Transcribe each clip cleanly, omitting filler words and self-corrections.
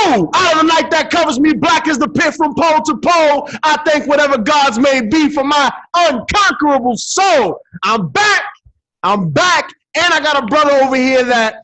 Out of the night that covers me, black as the pit from pole to pole. I thank whatever gods may be for my unconquerable soul. I'm back, and I got a brother over here that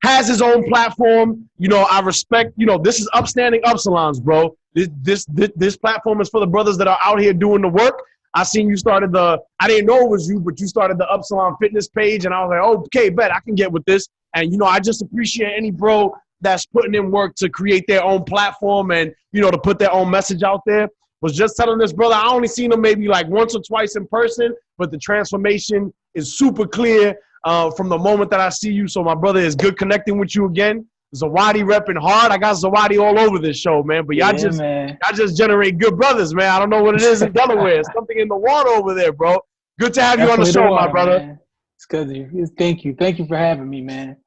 has his own platform. You know, I respect. You know, this is Upstanding Upsilons, bro. This platform is for the brothers that are out here doing the work. I seen you started I didn't know it was you, but you started the Upsilon fitness page, and I was like, okay, bet I can get with this. And, you know, I just appreciate any bro that's putting in work to create their own platform and, you know, to put their own message out there. Was just telling this brother, I only seen him maybe like once or twice in person, but the transformation is super clear from the moment that I see you. So my brother, is good connecting with you again. Zawadi repping hard. I got Zawadi all over this show, man. But y'all just generate good brothers, man. I don't know what it is in Delaware. It's something in the water over there, bro. Good to have you on the show, my brother. Man. It's good to you. Thank you. Thank you for having me, man.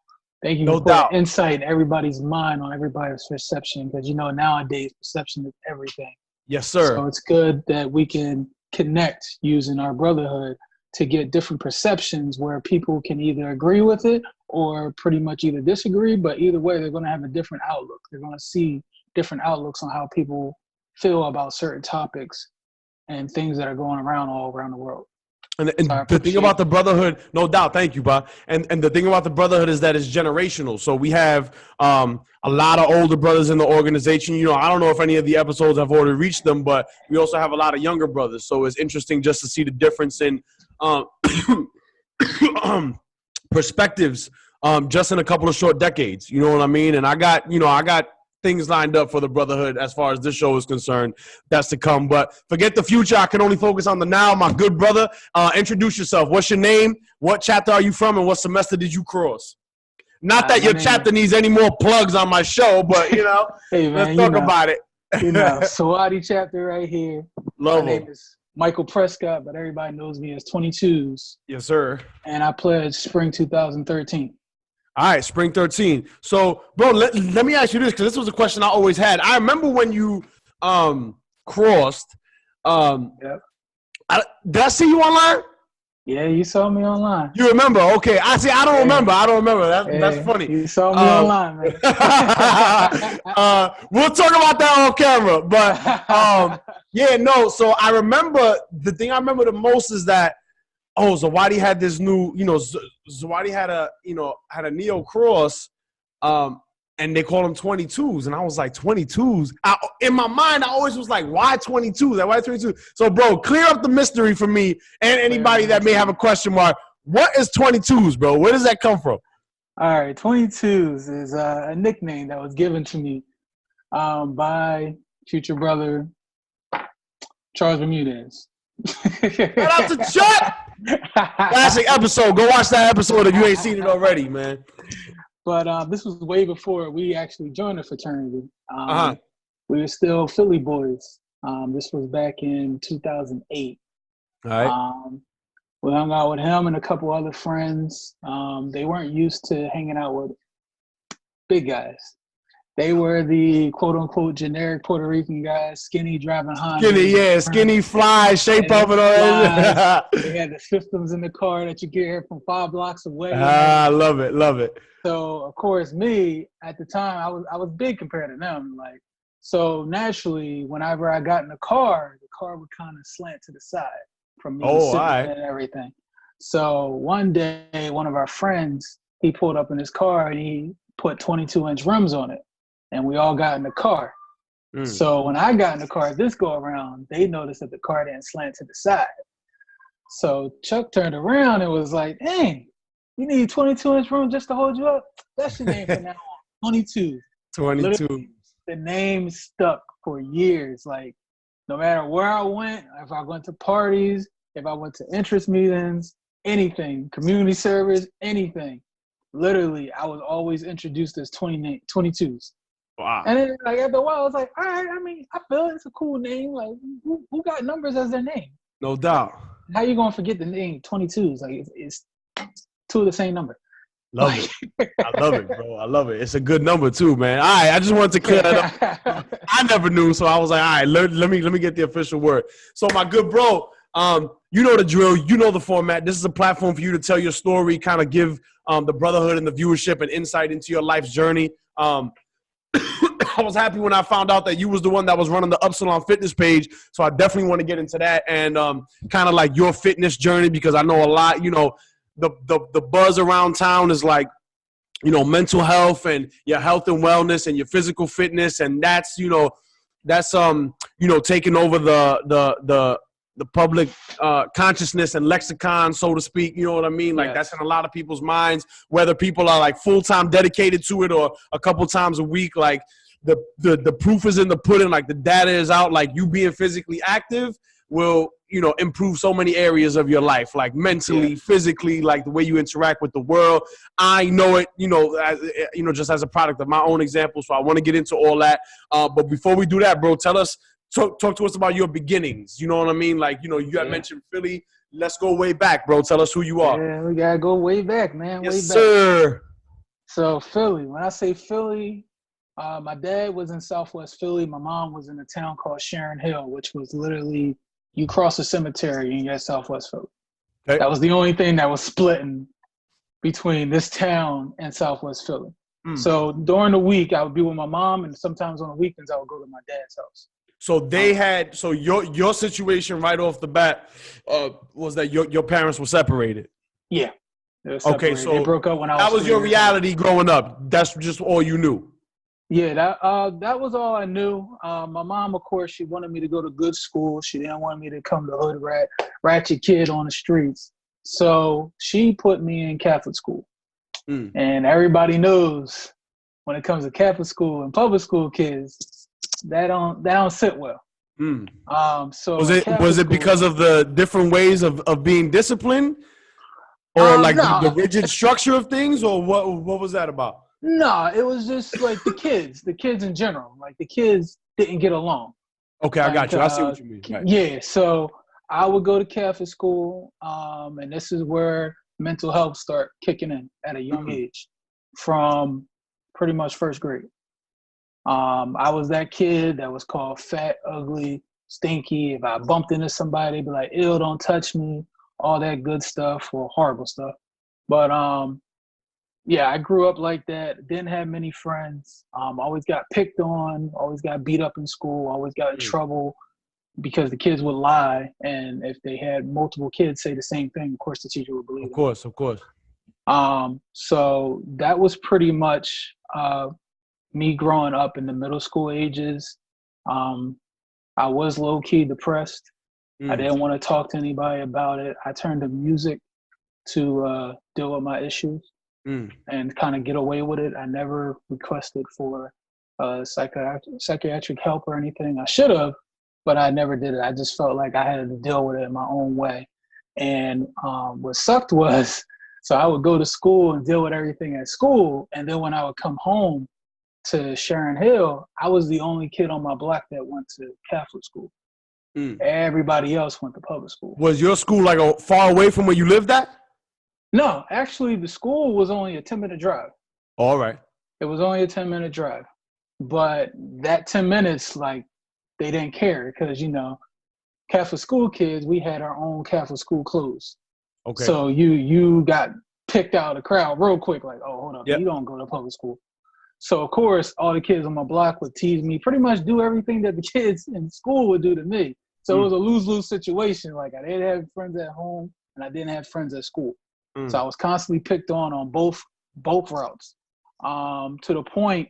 Thank you for putting insight in everybody's mind on everybody's perception, because, you know, nowadays perception is everything. Yes, sir. So it's good that we can connect using our brotherhood to get different perceptions where people can either agree with it or pretty much either disagree, but either way, they're going to have a different outlook. They're going to see different outlooks on how people feel about certain topics and things that are going around all around the world. And the thing about the brotherhood, no doubt, thank you, Bob. And the thing about the brotherhood is that it's generational. So we have a lot of older brothers in the organization. You know, I don't know if any of the episodes have already reached them, but we also have a lot of younger brothers. So it's interesting just to see the difference in perspectives just in a couple of short decades. You know what I mean? And I got things lined up for the brotherhood as far as this show is concerned. That's to come. But forget the future. I can only focus on the now. My good brother, introduce yourself. What's your name? What chapter are you from? And what semester did you cross? Not that your chapter needs any more plugs on my show, but, you know, hey, man, let's talk about it. You know, Zawadi chapter right here. Love My name is Michael Prescott, but everybody knows me as 22s. Yes, sir. And I pledged spring 2013. All right, spring 13. So, bro, let me ask you this, because this was a question I always had. I remember when you crossed. Yep. Did I see you online? Yeah, you saw me online. You remember? Okay. I don't remember. That's funny. You saw me online, man. We'll talk about that on camera. But, yeah, no. So I remember, the thing I remember the most is that, Zawadi had this new, you know, Zawadi had a Neo Cross, and they called them 22s. And I was like, 22s? In my mind, I always was like, why 22s? Like, why 22? So, bro, clear up the mystery for me and anybody that may have a question mark. What is 22s, bro? Where does that come from? All right, 22s is a nickname that was given to me by future brother Charles Bermudez. Shout out to Chuck! Classic episode. Go watch that episode if you ain't seen it already, man. But this was way before we actually joined the fraternity. We were still Philly boys. This was back in 2008. All right. We hung out with him and a couple other friends. They weren't used to hanging out with big guys. They were the quote-unquote generic Puerto Rican guys, skinny, driving Honda. Skinny, fly, shape of it all. They had the systems in the car that you get here from 5 blocks away. I love it. So, of course, me, at the time, I was big compared to them. Like, so, naturally, whenever I got in the car would kind of slant to the side from me sitting and everything. So, one day, one of our friends, he pulled up in his car and he put 22-inch rims on it. And we all got in the car. So when I got in the car this go around, they noticed that the car didn't slant to the side. So Chuck turned around and was like, "Dang, you need 22-inch rims just to hold you up? That's your name from now on, 22." 22. Literally, the name stuck for years. Like, no matter where I went, if I went to parties, if I went to interest meetings, anything, community service, anything, literally, I was always introduced as 22s. Wow. And then, like, after a while, I was like, all right, I mean, I feel it's a cool name. Like, who got numbers as their name? No doubt. How you going to forget the name 22s? Like, it's two of the same number. Love it. I love it, bro. I love it. It's a good number, too, man. All right, I just wanted to clear that up. I never knew, so I was like, all right, let me get the official word. So, my good bro, you know the drill. You know the format. This is a platform for you to tell your story, kind of give the brotherhood and the viewership an insight into your life's journey. I was happy when I found out that you was the one that was running the Upsilon fitness page. So I definitely want to get into that and kind of like your fitness journey, because I know a lot, you know, the buzz around town is like, you know, mental health and your health and wellness and your physical fitness. And that's, you know, taking over the public consciousness and lexicon, so to speak. You know what I mean? Like, that's in a lot of people's minds, whether people are like full-time dedicated to it or a couple times a week. Like the proof is in the pudding. Like the data is out. Like you being physically active will, you know, improve so many areas of your life, like mentally, physically, like the way you interact with the world. I know it, you know, just as a product of my own example. So I want to get into all that. But before we do that, bro, talk to us about your beginnings. You know what I mean? Like, you know, you had mentioned Philly. Let's go way back, bro. Tell us who you are. Yeah, we gotta go way back, man. Yes, way back. Sir. So Philly, when I say Philly, my dad was in Southwest Philly. My mom was in a town called Sharon Hill, which was literally, you cross a cemetery and you're at Southwest Philly. Okay. That was the only thing that was splitting between this town and Southwest Philly. So during the week, I would be with my mom, and sometimes on the weekends, I would go to my dad's house. So they had, so your situation right off the bat was that your parents were separated. Yeah. Okay, so they broke up when I was. That was your reality growing up. That's just all you knew. Yeah, that was all I knew. My mom, of course, she wanted me to go to good school. She didn't want me to come to hood ratchet kid on the streets. So she put me in Catholic school. And everybody knows when it comes to Catholic school and public school kids, that don't sit well. So was it because of the different ways of being disciplined, or like the rigid structure of things, or what was that about? No, it was just like the kids in general. Like the kids didn't get along. Okay, I got you. I see what you mean. Right. Yeah, so I would go to Catholic school, and this is where mental health start kicking in at a young age, from pretty much first grade. I was that kid that was called fat, ugly, stinky. If I bumped into somebody, be like, ew, don't touch me, all that good stuff or horrible stuff. But yeah, I grew up like that. Didn't have many friends. Always got picked on, always got beat up in school, always got in trouble because the kids would lie. And if they had multiple kids say the same thing, of course the teacher would believe it. Of course. So that was pretty much me growing up in the middle school ages. I was low-key depressed. I didn't want to talk to anybody about it. I turned to music to deal with my issues and kind of get away with it. I never requested for psychiatric help or anything. I should have, but I never did it. I just felt like I had to deal with it in my own way. And what sucked was, so I would go to school and deal with everything at school. And then when I would come home to Sharon Hill, I was the only kid on my block that went to Catholic school. Everybody else went to public school. Was your school like far away from where you lived at? No, actually the school was only a 10-minute drive. All right. It was only a 10-minute drive. But that 10 minutes, like, they didn't care because, you know, Catholic school kids, we had our own Catholic school clothes. Okay. So you got picked out of the crowd real quick, like, oh, hold up, you don't go to public school. So, of course, all the kids on my block would tease me, pretty much do everything that the kids in school would do to me. So it was a lose-lose situation. Like, I didn't have friends at home, and I didn't have friends at school. So I was constantly picked on both routes, to the point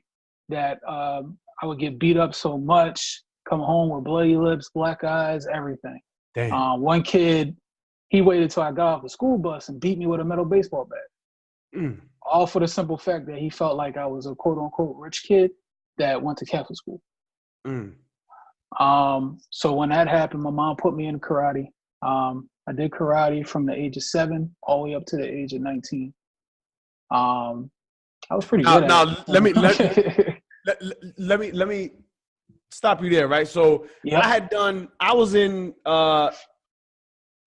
that I would get beat up so much, come home with bloody lips, black eyes, everything. Damn. One kid, he waited till I got off the school bus and beat me with a metal baseball bat. All for the simple fact that he felt like I was a quote-unquote rich kid that went to Catholic school. So when that happened, my mom put me in karate. I did karate from the age of 7 all the way up to the age of 19. I was pretty good at it. Let me stop you there, right? So I was in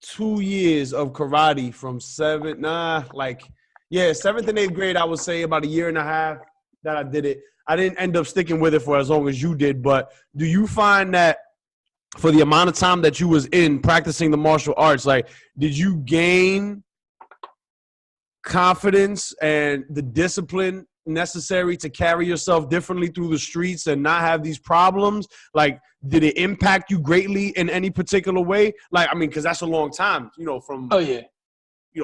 2 years of karate from 7th and 8th grade. I would say about a year and a half that I did it. I didn't end up sticking with it for as long as you did, but do you find that for the amount of time that you was in practicing the martial arts, like, did you gain confidence and the discipline necessary to carry yourself differently through the streets and not have these problems? Like, did it impact you greatly in any particular way? Like, I mean, because that's a long time, you know, from Oh yeah.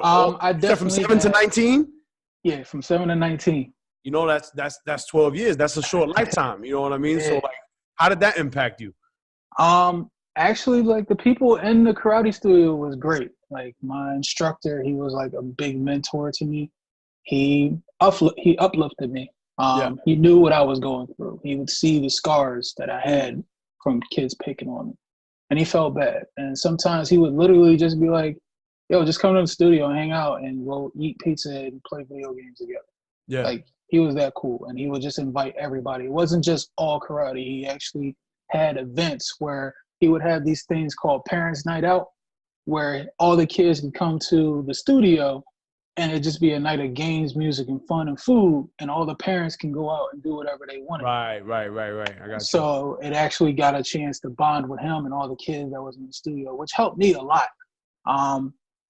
I from definitely 7 to 19. Yeah, from 7 to 19. You know, that's 12 years. That's a short lifetime. You know what I mean? So, Yeah. like, how did that impact you? Actually, like the people in the karate studio was great. Like my instructor, he was like a big mentor to me. He uplifted me. Yeah. He knew what I was going through. He would see the scars that I had from kids picking on me, and he felt bad. And sometimes he would literally just be like, "Yo, just come to the studio and hang out, and we'll eat pizza and play video games together." Yeah. Like he was that cool, and he would just invite everybody. It wasn't just all karate. He actually had events where he would have these things called Parents' Night Out, where all the kids could come to the studio, and it'd just be a night of games, music, and fun and food, and all the parents can go out and do whatever they wanted. Right. I got you. So it actually got a chance to bond with him and all the kids that was in the studio, which helped me a lot.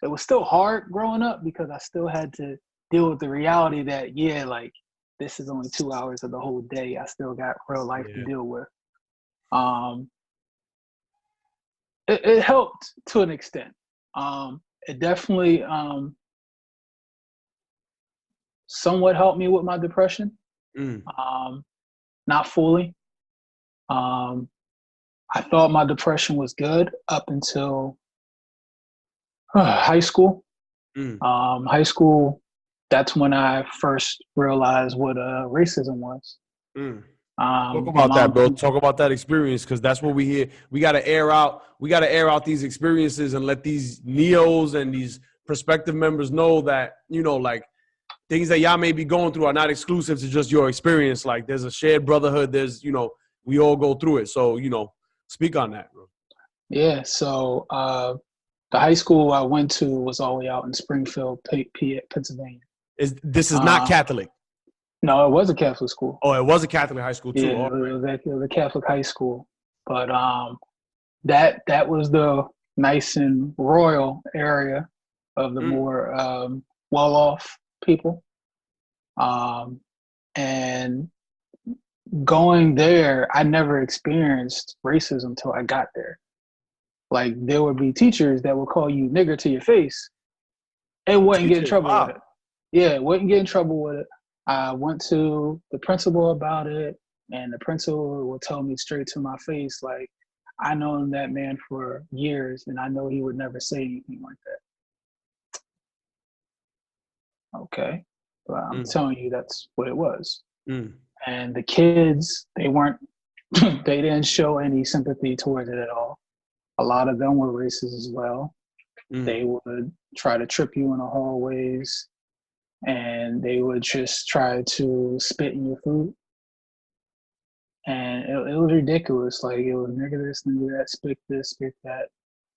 It was still hard growing up because I still had to deal with the reality that, like, this is only 2 hours of the whole day. I still got real life to deal with. It helped to an extent. It definitely somewhat helped me with my depression. Not fully. I thought my depression was good up until high school. High school, that's when I first realized what racism was. Talk about that, bro. Talk about that experience, because that's what we hear. We gotta air out these experiences and let these neos and these prospective members know that, you know, like, things that y'all may be going through are not exclusive to just your experience. Like, there's a shared brotherhood. There's, you know, we all go through it. So, you know, speak on that, bro. Yeah. So the high school I went to was all the way out in Springfield, Pennsylvania. This is not Catholic? No, it was a Catholic school. Oh, it was a Catholic high school too. Yeah, it was a Catholic high school. But that was the nice and royal area of the more well-off people. And going there, I never experienced racism till I got there. Like, there would be teachers that would call you nigger to your face and wouldn't get in trouble with it. Yeah, wouldn't get in trouble with it. I went to the principal about it, and the principal would tell me straight to my face, like, I known that man for years, and I know he would never say anything like that. Okay, but I'm telling you that's what it was. And the kids, they didn't show any sympathy towards it at all. A lot of them were racist as well. They would try to trip you in the hallways, and they would just try to spit in your food. And it was ridiculous. Like, it was nigga this, nigga that, spit this, spit that.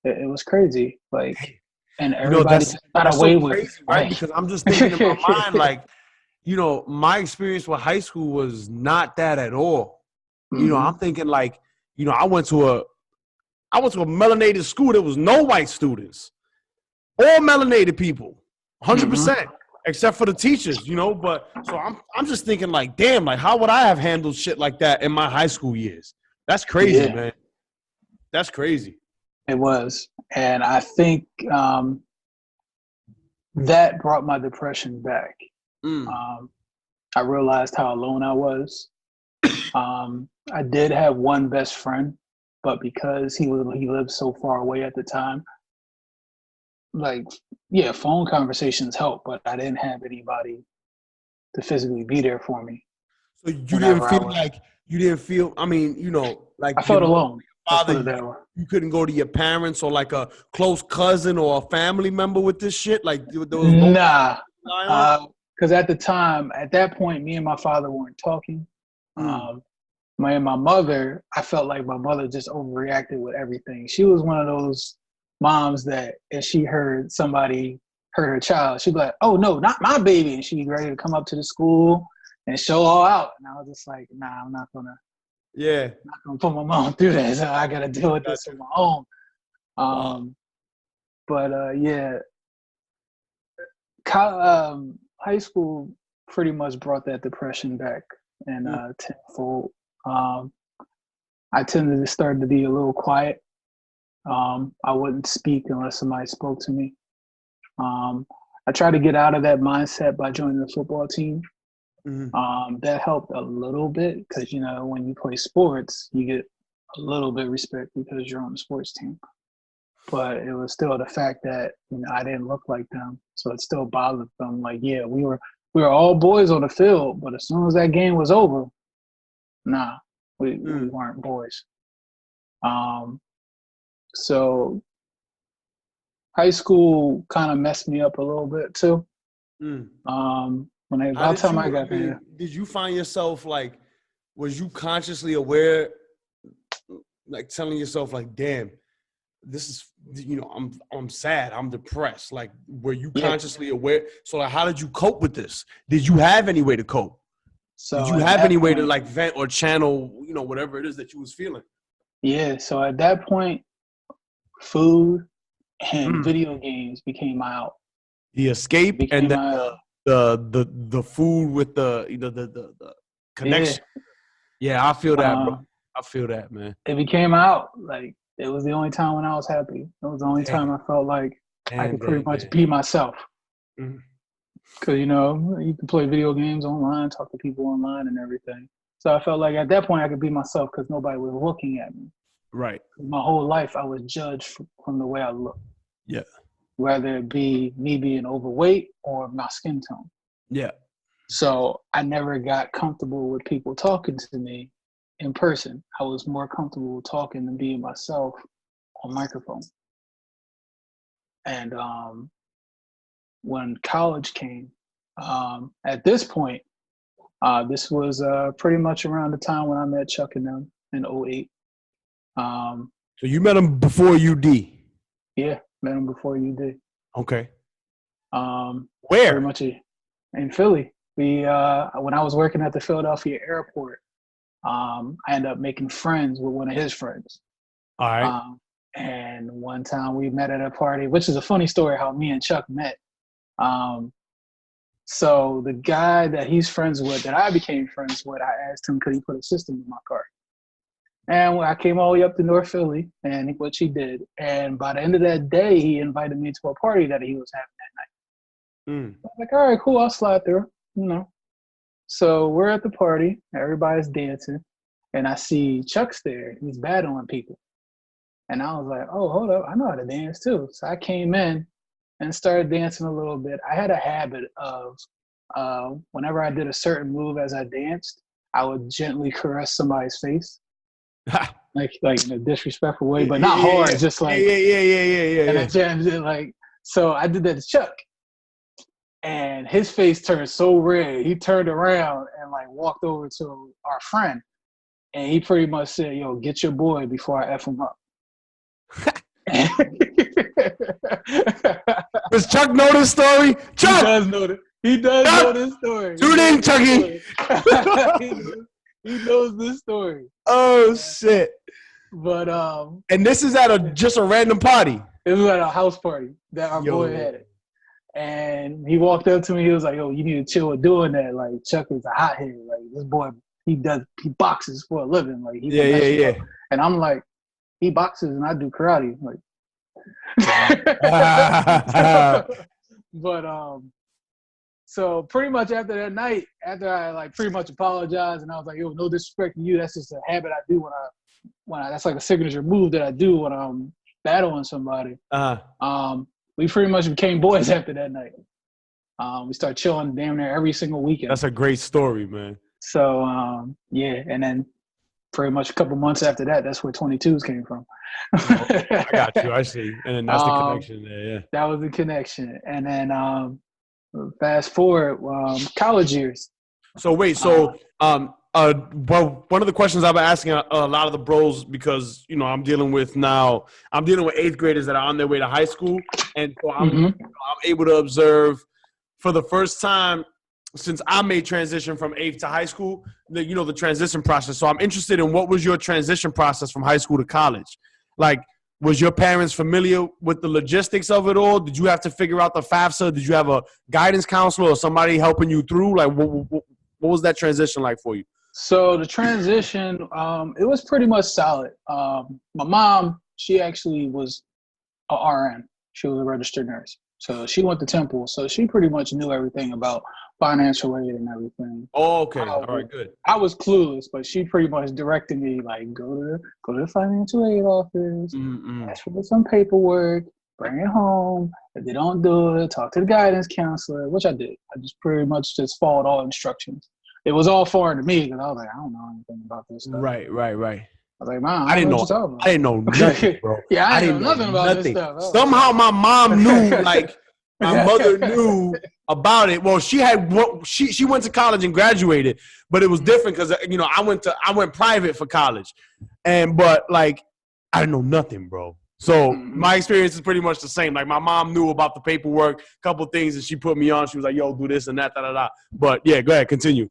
It was crazy. Like, and everybody got away with it. Right? Because I'm just thinking in my mind, like, you know, my experience with high school was not that at all. You know, I'm thinking, like, you know, I went to a melanated school. There was no white students. All melanated people, 100%, except for the teachers, you know. But so I'm just thinking, like, damn, like, how would I have handled shit like that in my high school years? That's crazy, man. That's crazy. It was. And I think that brought my depression back. I realized how alone I was. I did have one best friend, but because he lived so far away at the time, like, yeah, phone conversations help, but I didn't have anybody to physically be there for me. So you didn't feel, I mean, you know, like, I felt alone. Father, you couldn't go to your parents or like a close cousin or a family member with this shit? Like, there was no... Nah. Because at that point, me and my father weren't talking. My mother, I felt like my mother just overreacted with everything. She was one of those moms that if she heard somebody hurt her child, she'd be like, oh, no, not my baby. And she'd be ready to come up to the school and show all out. And I was just like, nah, I'm not going to put my mom through that. So I got to deal with this on my own. But high school, pretty much brought that depression back and tenfold. I tended to start to be a little quiet. I wouldn't speak unless somebody spoke to me. I tried to get out of that mindset by joining the football team. That helped a little bit because, when you play sports, you get a little bit of respect because you're on the sports team. But it was still the fact that I didn't look like them, so it still bothered them. Like, yeah, we were all boys on the field, but as soon as that game was over, nah, we weren't boys. So high school kind of messed me up a little bit too. By the time I got there, did you find yourself like, was you consciously aware, like telling yourself like, damn, this is, I'm sad, I'm depressed. Like, were you consciously aware? So like, how did you cope with this? Did you have any way to cope? So did you have any way to like vent or channel, whatever it is that you was feeling? Yeah. So at that point, food and video games became my out. The escape and then the food with the connection. Yeah, I feel that, bro. I feel that, man. It became out. Like, it was the only time when I was happy. It was the only time I felt like I could pretty much be myself. Because, you can play video games online, talk to people online and everything. So I felt like at that point I could be myself because nobody was looking at me. Right. My whole life I was judged from the way I looked. Yeah. Whether it be me being overweight or my skin tone. Yeah. So I never got comfortable with people talking to me in person. I was more comfortable talking and being myself on microphone. And when college came, at this point, this was pretty much around the time when I met Chuck and them in 2008. So you met him before UD? Yeah, met him bore UD. Okay. Where? Pretty much in Philly. When I was working at the Philadelphia airport, I ended up making friends with one of his friends. All right. And one time we met at a party, which is a funny story how me and Chuck met. So the guy that he's friends with, that I became friends with, I asked him, could he put a system in my car? And I came all the way up to North Philly, and which he did. And by the end of that day, he invited me to a party that he was having that night. I was like, all right, cool, I'll slide through, So we're at the party, everybody's dancing, and I see Chuck's there. He's battling people. And I was like, oh, hold up, I know how to dance too. So I came in and started dancing a little bit. I had a habit of whenever I did a certain move as I danced, I would gently caress somebody's face. like in a disrespectful way, but not hard, just like like. So I did that to Chuck, and his face turned so red. He turned around and like walked over to our friend, and he pretty much said, "Yo, get your boy before I F him up." Does Chuck know this story? Chuck! He does know this story. Tune in, Chucky. He knows this story. Oh shit! But and this is at just a random party. It was at a house party that our boy had it, and he walked up to me. He was like, "Yo, you need to chill with doing that. Like, Chuck is a hothead. Like, this boy, he boxes for a living. Like, yeah. And I'm like, he boxes and I do karate. Like, but so pretty much after that night, after I like pretty much apologized and I was like, yo, no disrespect to you. That's just a habit I do when I that's like a signature move that I do when I'm battling somebody. We pretty much became boys after that night. We started chilling damn near every single weekend. That's a great story, man. So, yeah. And then pretty much a couple months after that, that's where 22s came from. I got you. I see. And then that's the connection there, yeah. That was the connection. And then fast forward, college years. So wait, well, one of the questions I've been asking a lot of the bros, because, I'm dealing with 8th graders that are on their way to high school. And so I'm able to observe for the first time since I made transition from 8th to high school, the transition process. So I'm interested in what was your transition process from high school to college? Like, was your parents familiar with the logistics of it all? Did you have to figure out the FAFSA? Did you have a guidance counselor or somebody helping you through? Like, what was that transition like for you? So the transition, it was pretty much solid. My mom, she actually was a RN. She was a registered nurse. So she went to Temple. So she pretty much knew everything about financial aid and everything. Oh, okay. All right, good. I was clueless, but she pretty much directed me, like, go to the financial aid office, ask for some paperwork, bring it home. If they don't do it, talk to the guidance counselor, which I did. I just pretty much just followed all instructions. It was all foreign to me because I was like, I don't know anything about this stuff. Right. I was like, Mom, I didn't know nothing, bro. Yeah, I didn't know nothing about this stuff. Somehow my mom knew, like, my mother knew about it. Well, she went to college and graduated, but it was different because, you know, I went private for college, but like I didn't know nothing, bro. So my experience is pretty much the same. Like, my mom knew about the paperwork, a couple things that she put me on. She was like, "Yo, do this and that, da da da." But yeah, go ahead, continue.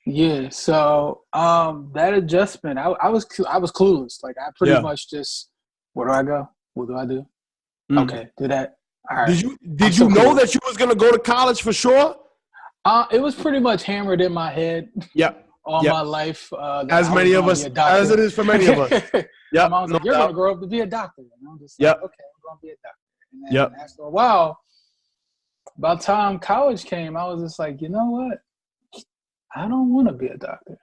Yeah. So that adjustment, I was clueless. Like, I pretty much just, where do I go? What do I do? Okay, do that. All right. Did you know that you was gonna go to college for sure? It was pretty much hammered in my head. All my life. As many of us, as it is for many of us. Yeah. Mom was like, "You're gonna grow up to be a doctor." And I'm just like, "Okay, I'm gonna be a doctor." And then after a while, by the time college came, I was just like, you know what? I don't want to be a doctor.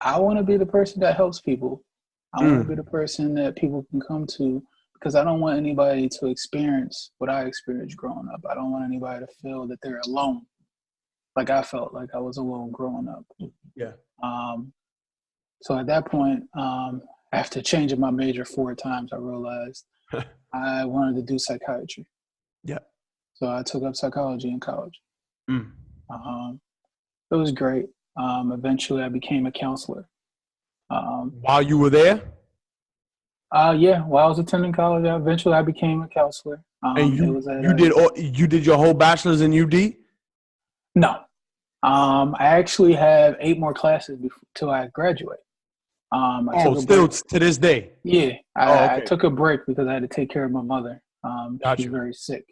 I want to be the person that helps people. I want to be the person that people can come to, because I don't want anybody to experience what I experienced growing up. I don't want anybody to feel that they're alone, like I felt like I was alone growing up. Yeah. So at that point, after changing my major 4 times, I realized I wanted to do psychiatry. Yeah. So I took up psychology in college. It was great. Eventually, I became a counselor. While you were there? Yeah. While I was attending college, eventually I became a counselor. And you did your whole bachelor's in UD? No. I actually have 8 more classes till I graduate. Still to this day? Yeah. I took a break because I had to take care of my mother. She was very sick.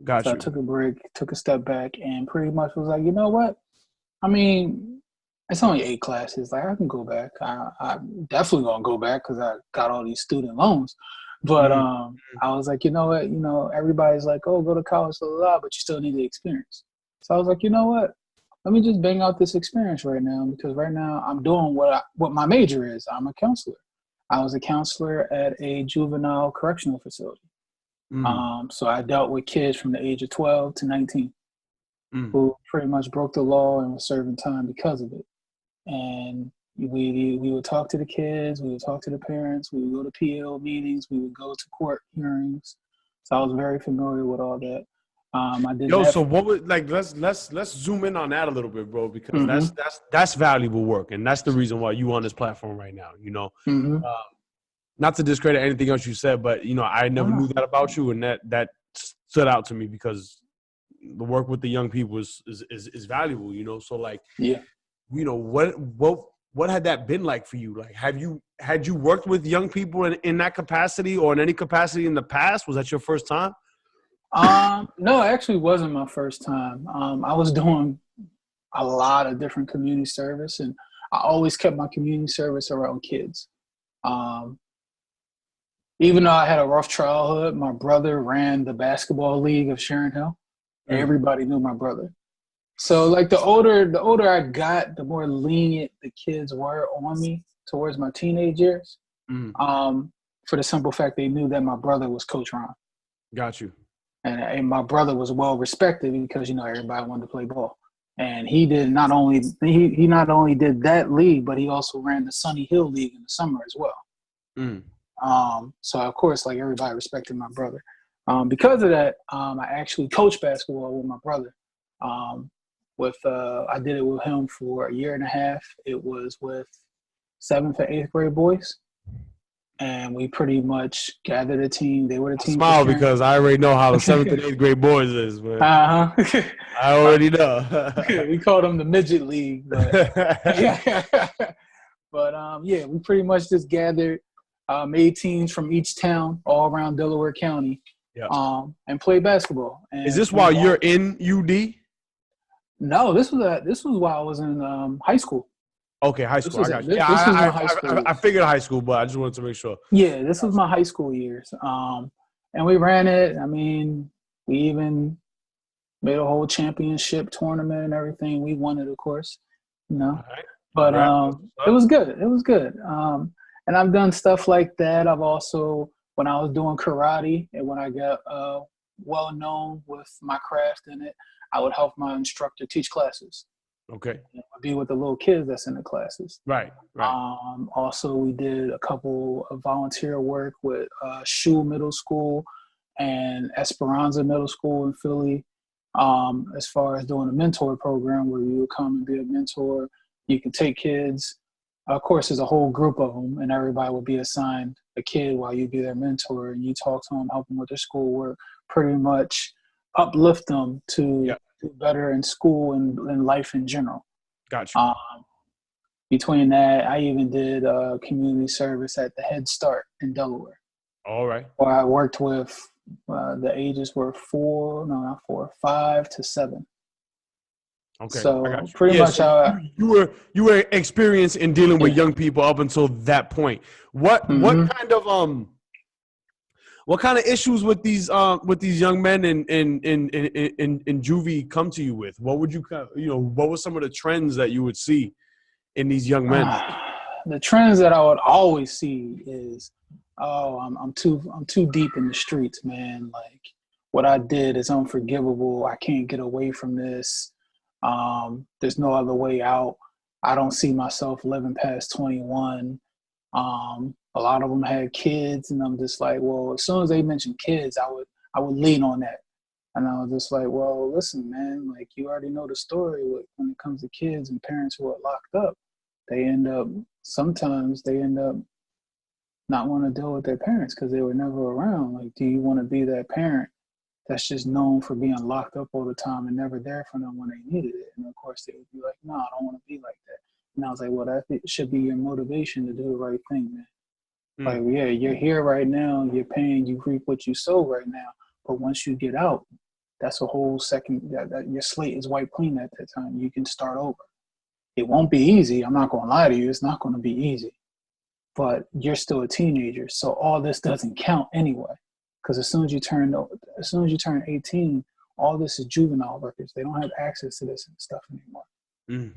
So I took a break, took a step back, and pretty much was like, you know what? I mean, it's only 8 classes. Like, I can go back. I'm definitely going to go back because I got all these student loans. But I was like, you know what? You know, everybody's like, oh, go to college, blah, blah, blah, but you still need the experience. So I was like, you know what? Let me just bang out this experience right now, because right now I'm doing what my major is. I'm a counselor. I was a counselor at a juvenile correctional facility. So I dealt with kids from the age of 12 to 19 who pretty much broke the law and were serving time because of it. And we would talk to the kids, we would talk to the parents, we would go to PL meetings, we would go to court hearings. So I was very familiar with all that. I did. So what would, like, let's zoom in on that a little bit, bro, because that's valuable work, and that's the reason why you on this platform right now. You know, not to discredit anything else you said, but you know, I never knew that about you, and that stood out to me because the work with the young people is valuable. You know, so like, you know, what had that been like for you? Like, had you worked with young people in that capacity or in any capacity in the past? Was that your first time? No, it actually wasn't my first time. I was doing a lot of different community service, and I always kept my community service around kids. Even though I had a rough childhood, my brother ran the basketball league of Sharon Hill. Everybody knew my brother. So like the older I got, the more lenient the kids were on me towards my teenage years. For the simple fact they knew that my brother was Coach Ron. Got you. And my brother was well respected because, you know, everybody wanted to play ball. And he not only did that league, but he also ran the Sunny Hill League in the summer as well. So of course, like, everybody respected my brother. Because of that, I actually coached basketball with my brother. I did it with him for 1.5 years. It was with 7th and 8th grade boys. And we pretty much gathered a team. They were the team. I smile because I already know how the 7th and 8th grade boys is, man. I already know. We called them the midget league. But But yeah, we pretty much just gathered, made teams from each town all around Delaware County, and played basketball. And is this while you're in UD? No, this was while I was in high school. Okay, high school. I got you. This was my high school. I figured high school, but I just wanted to make sure. Yeah, this was my high school years. And we ran it. I mean, we even made a whole championship tournament and everything. We won it, of course, you know. Right. But it was good. It was good. And I've done stuff like that. I've also, when I was doing karate and when I got well known with my craft in it, I would help my instructor teach classes. Okay. I'd be with the little kids that's in the classes. Right. Also, we did a couple of volunteer work with Shoe Middle School and Esperanza Middle School in Philly, as far as doing a mentor program where you would come and be a mentor. You can take kids. Of course, there's a whole group of them, and everybody would be assigned a kid while you be their mentor, and you talk to them, help them with their schoolwork, pretty much uplift them to do better in school and life in general. Gotcha. Between that, I even did community service at the Head Start in Delaware. All right. Where I worked with the ages were 5 to 7. Okay. So pretty much you were experienced in dealing with young people up until that point. What kind of issues with these young men in juvie come to you with? What would what were some of the trends that you would see in these young men? The trends that I would always see is, I'm too deep in the streets, man. Like, what I did is unforgivable. I can't get away from this. There's no other way out. I don't see myself living past 21. A lot of them had kids, and I'm just like, well, as soon as they mentioned kids, I would lean on that. And I was just like, well, listen, man, like, you already know the story when it comes to kids and parents who are locked up. Sometimes they end up not want to deal with their parents because they were never around. Like, do you want to be that parent that's just known for being locked up all the time and never there for them when they needed it? And of course, they would be like, no, I don't want to be like that. And I was like, well, that should be your motivation to do the right thing, man. Like, yeah, you're here right now, you're paying, you reap what you sow right now. But once you get out, that's a whole second, that your slate is wiped clean at that time. You can start over. It won't be easy. I'm not going to lie to you. It's not going to be easy. But you're still a teenager, so all this doesn't count anyway. Because as soon as you turn 18, all this is juvenile records. They don't have access to this and stuff anymore.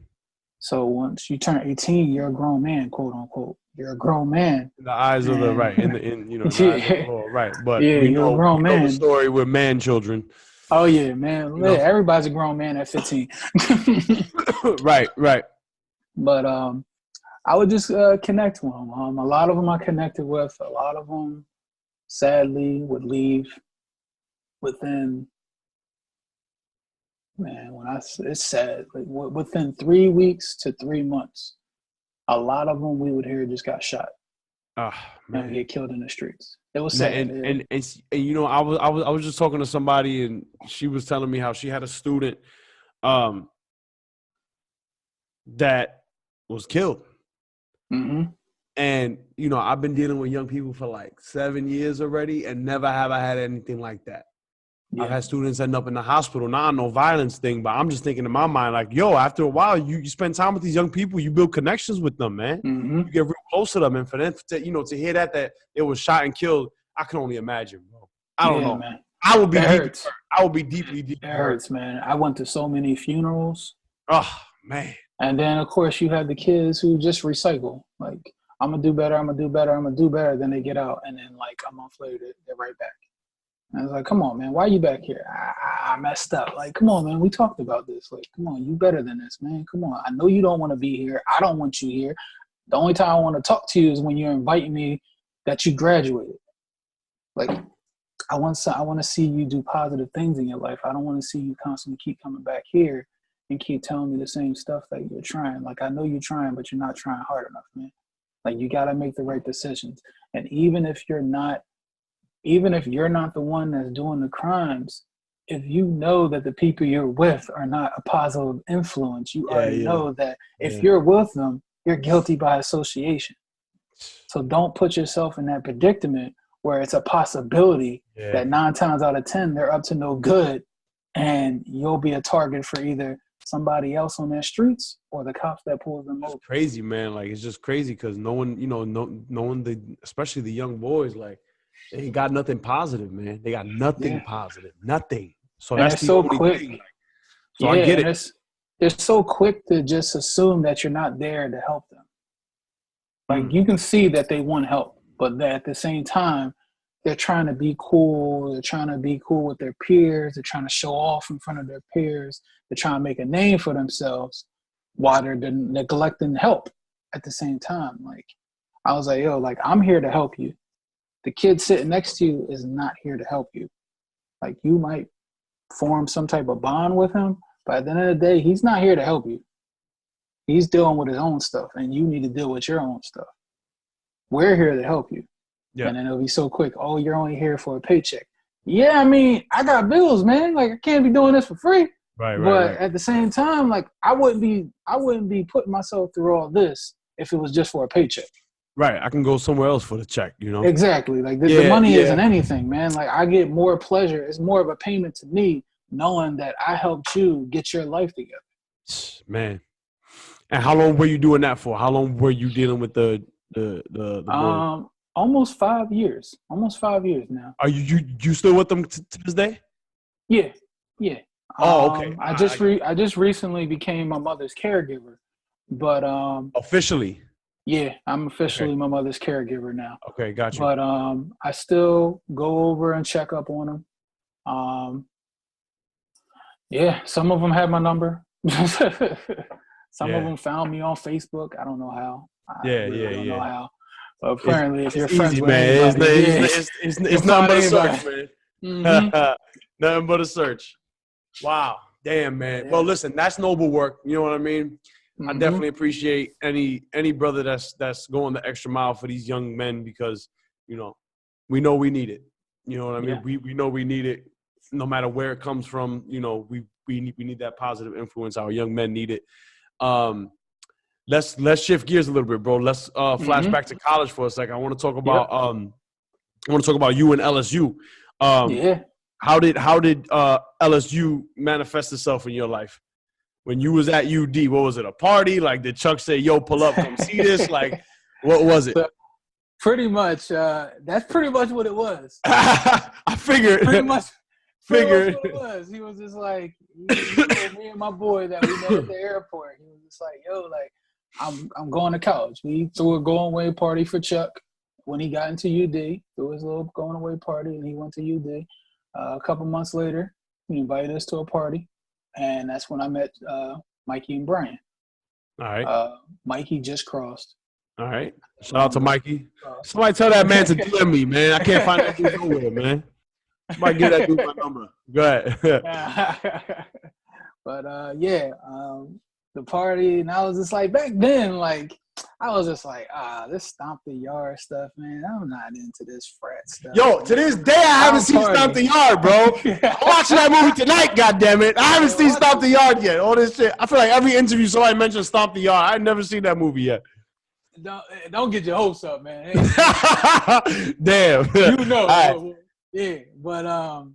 So once you turn 18, you're a grown man, quote unquote. You're a grown man. In the eyes of the right, right. But yeah, we know, a grown man. The story with man children. Oh yeah, man. Yeah, everybody's a grown man at 15. Right. But I would just connect with them. A lot of them I connected with. A lot of them, sadly, would leave within. Man, it's sad. Like, within 3 weeks to 3 months, a lot of them we would hear just got shot and get killed in the streets. It was sad. And I was just talking to somebody, and she was telling me how she had a student that was killed. And I've been dealing with young people for like 7 years already, and never have I had anything like that. Yeah. I've had students end up in the hospital, not no violence thing, but I'm just thinking in my mind, like, yo, after a while, you spend time with these young people, you build connections with them, man. You get real close to them, and for them to hear that it was shot and killed, I can only imagine, bro. I don't know, man. I will be deeply. It hurts, man. I went to so many funerals. Oh man. And then of course you have the kids who just recycle, like, I'm gonna do better. Then they get out, and then like a month later they're right back. And I was like, come on, man, why are you back here? I messed up. Like, come on, man, we talked about this. Like, come on, you better than this, man. Come on. I know you don't want to be here. I don't want you here. The only time I want to talk to you is when you're inviting me that you graduated. Like, I want to see you do positive things in your life. I don't want to see you constantly keep coming back here and keep telling me the same stuff that you're trying. Like, I know you're trying, but you're not trying hard enough, man. Like, you got to make the right decisions. And even if you're not the one that's doing the crimes, if you know that the people you're with are not a positive influence, you already know that if you're with them, you're guilty by association. So don't put yourself in that predicament where it's a possibility that 9 times out of 10 they're up to no good, and you'll be a target for either somebody else on their streets or the cops that pulls them over. It's crazy, man. Like, it's just crazy because no one, no one, especially the young boys, like, they ain't got nothing positive, man. They got nothing positive, nothing. So and that's the so only quick. thing. Like, so I get it. They're so quick to just assume that you're not there to help them. Like, you can see that they want help, but at the same time, they're trying to be cool. They're trying to be cool with their peers. They're trying to show off in front of their peers. They're trying to make a name for themselves while they're neglecting help at the same time. Like, I was like, yo, like, I'm here to help you. The kid sitting next to you is not here to help you. Like, you might form some type of bond with him, but at the end of the day, he's not here to help you. He's dealing with his own stuff, and you need to deal with your own stuff. We're here to help you. Yeah. And then it'll be so quick. Oh, you're only here for a paycheck. Yeah, I mean, I got bills, man. Like, I can't be doing this for free. But at the same time, like, I wouldn't be putting myself through all this if it was just for a paycheck. Right. I can go somewhere else for the check, you know? Exactly. Like, the money isn't anything, man. Like, I get more pleasure. It's more of a payment to me knowing that I helped you get your life together. Man. And how long were you doing that for? How long were you dealing with the boy? Almost 5 years. Almost 5 years now. Are you still with them to this day? Yeah. Oh, okay. I just recently became my mother's caregiver, but officially. Yeah, I'm officially my mother's caregiver now. Okay, got you. But I still go over and check up on them. Yeah, some of them have my number. Some of them found me on Facebook. I don't know how. I don't know how. But apparently, if you're friends with anybody, it's nothing but a search, man. Mm-hmm. Nothing but a search. Wow. Damn, man. Yeah. Well, listen, that's noble work. You know what I mean? Mm-hmm. I definitely appreciate any brother that's going the extra mile for these young men because, you know we need it. You know what I mean? Yeah. We know we need it no matter where it comes from. You know, we need that positive influence. Our young men need it. Let's shift gears a little bit, bro. Let's flash back to college for a second. I want to talk about you and LSU. How did LSU manifest itself in your life? When you was at UD, what was it, a party? Like, did Chuck say, yo, pull up, come see this? Like, what was it? So, pretty much, that's pretty much what it was. I figured. Pretty much what it was. He was just like, me and my boy that we met at the airport. He was just like, yo, like, I'm going to college. We threw a going away party for Chuck when he got into UD. Threw his little going away party, and he went to UD. A couple months later, he invited us to a party, and that's when I met Mikey and Brian. All right. Mikey just crossed. All right. Shout out to Mikey. Somebody tell that man to DM me, man. I can't find that dude nowhere, man. Somebody give that dude my number. Go ahead. But, the party, and I was just like, back then, like, I was just like, this Stomp the Yard stuff, man. I'm not into this frat stuff. Yo, to this day, I haven't seen Stomp the Yard, bro. I'm watching that movie tonight, goddammit. I haven't seen Stomp the Yard yet. All this shit. I feel like every interview somebody mentions Stomp the Yard. I've never seen that movie yet. Don't get your hopes up, man. Damn. You know. Right. Yeah, but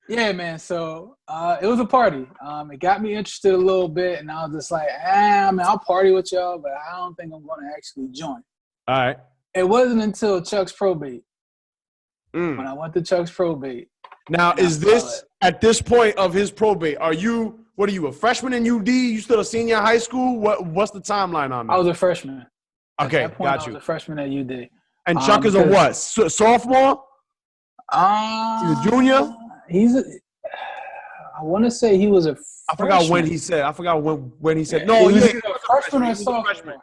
yeah, man. So it was a party. It got me interested a little bit, and I was just like, man, I'll party with y'all, but I don't think I'm going to actually join. All right. It wasn't until Chuck's probate. When I went to Chuck's probate. Now, is this at this point of his probate? What are you, a freshman in UD? You still a senior in high school? What's the timeline on that? I was a freshman. Okay, at that point, got you. I was a freshman at UD. And Chuck is a what? Sophomore? He's a junior? I want to say he was a freshman. I forgot when he said. When he said. No, he's either a freshman or sophomore.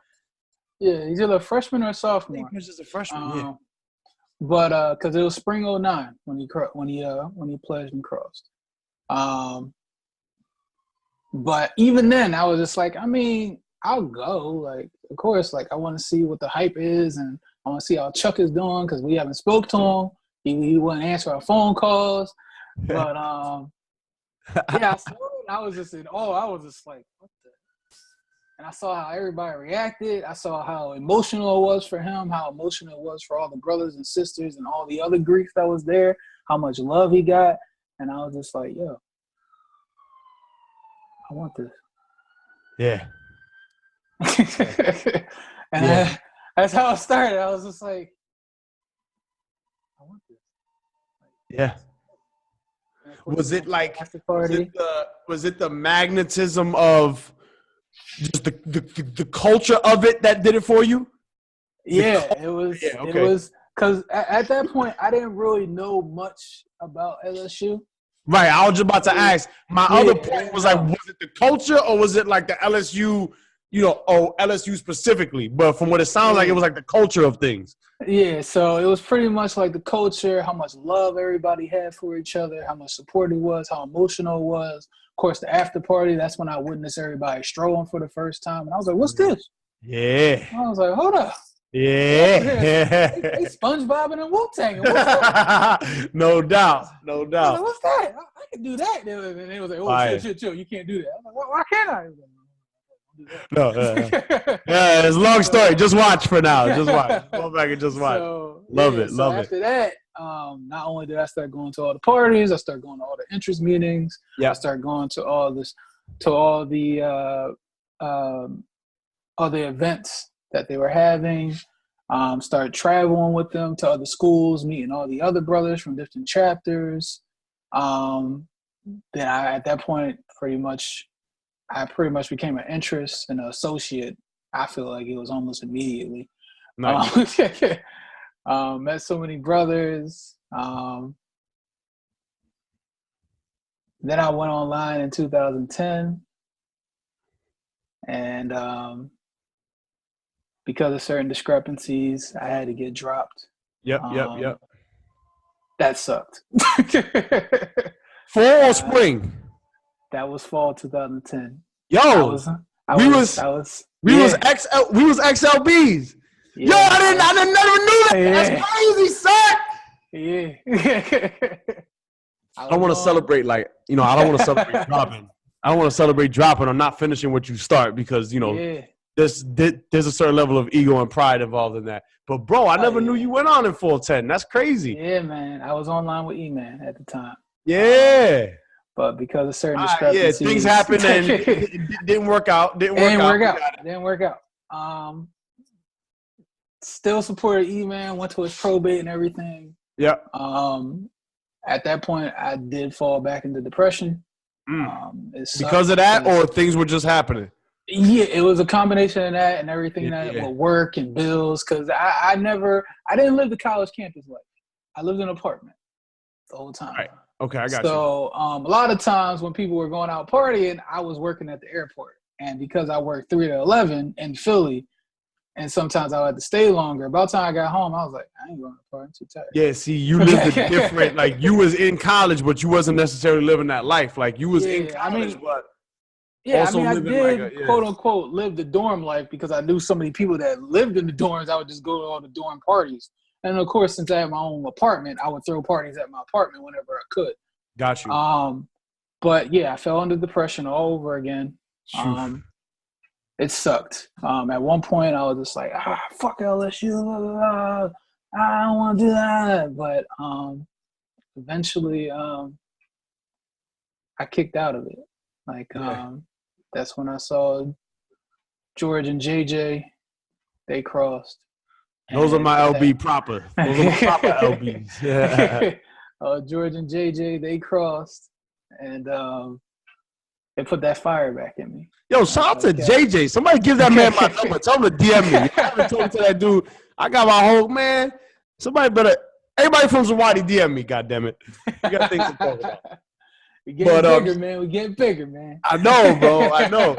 Yeah, he's either a freshman or a sophomore. I think he was just a freshman. But because it was spring '09 when he pledged and crossed. But even then, I was just like, I mean, I'll go. Like, of course, like I want to see what the hype is, and I want to see how Chuck is doing because we haven't spoke to him. He wouldn't answer our phone calls. But yeah, I was just in awe. I was just like, what the? And I saw how everybody reacted. I saw how emotional it was for him, how emotional it was for all the brothers and sisters and all the other Greeks that was there, how much love he got. And I was just like, yo, I want this. Yeah. And that's how it started. I was just like, I want this. Yeah. Was it like, was it the magnetism of just the culture of it that did it for you? Yeah, it was. Yeah, okay. It was because at that point I didn't really know much about LSU. Right, I was just about to ask. My other point was like, was it the culture or was it like the LSU, LSU specifically? But from what it sounds like, it was like the culture of things. Yeah, so it was pretty much like the culture, how much love everybody had for each other, how much support it was, how emotional it was. Of course, the after party, that's when I witnessed everybody strolling for the first time. And I was like, what's this? Yeah. I was like, hold up. Yeah. They SpongeBob and Wu-Tang. No doubt. No doubt. I was like, what's that? I can do that. And they was like, oh, chill. You can't do that. I was like, why can't I? No, it's a long story. Just watch for now. Just watch. Go back and just watch. Love it. After that, not only did I start going to all the parties, I started going to all the interest meetings. I started going to all the other events that they were having. Started traveling with them to other schools, meeting all the other brothers from different chapters. Then at that point, I pretty much became an interest and an associate. I feel like it was almost immediately. Nice. Met so many brothers. Then I went online in 2010. And because of certain discrepancies, I had to get dropped. Yep. That sucked. Fall or spring? That was fall 2010. Yo, we was XLBs. Yeah. Yo, I never knew that. Yeah. That's crazy, son. I don't want to celebrate I don't want to celebrate dropping. I don't want to celebrate dropping or not finishing what you start because there's a certain level of ego and pride involved in that. But bro, I never knew you went on in full 10. That's crazy. Yeah, man. I was online with E-Man at the time. Yeah. But because of certain discrepancies, things happened and it didn't work out. Didn't work out. Still supported E-Man. Went to his probate and everything. Yeah. At that point, I did fall back into depression. Because of that, or things were just happening? Yeah, it was a combination of that and everything with work and bills. Because I didn't live the college campus life. I lived in an apartment the whole time. Right. Okay, I got you. So a lot of times when people were going out partying, I was working at the airport. And because I worked 3 to 11 in Philly, and sometimes I had to stay longer, by the time I got home, I was like, I ain't going to party. I'm too tired. Yeah, see, you lived a different, you was in college, but you wasn't necessarily living that life. You was in college, but also I living did, quote unquote, live the dorm life because I knew so many people that lived in the dorms. I would just go to all the dorm parties. And of course, since I had my own apartment, I would throw parties at my apartment whenever I could. Got you. But yeah, I fell into depression all over again. It sucked. At one point, I was just like, fuck LSU. I don't want to do that. But eventually, I kicked out of it. That's when I saw George and JJ. They crossed. Those are my LB proper. Those are my proper LBs. Yeah. George and JJ, they crossed, and they put that fire back in me. Yo, shout out to JJ. Somebody give that man my number. Tell him to DM me. I haven't talked to that dude. I got my whole man. Everybody from Zawadi DM me, goddammit. You got things to talk about. We're getting bigger, man. We're getting bigger, man. I know, bro. I know.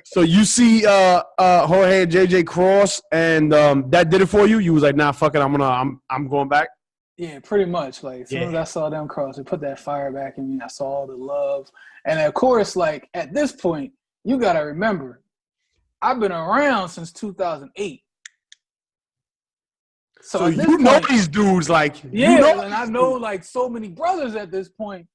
So you see Jorge and JJ cross, and that did it for you? You was like, nah, fuck it. I'm going back? Yeah, pretty much. As soon as I saw them cross, it put that fire back in me. I saw all the love. And of course, at this point, you got to remember, I've been around since 2008. So you know these dudes, and I know so many brothers at this point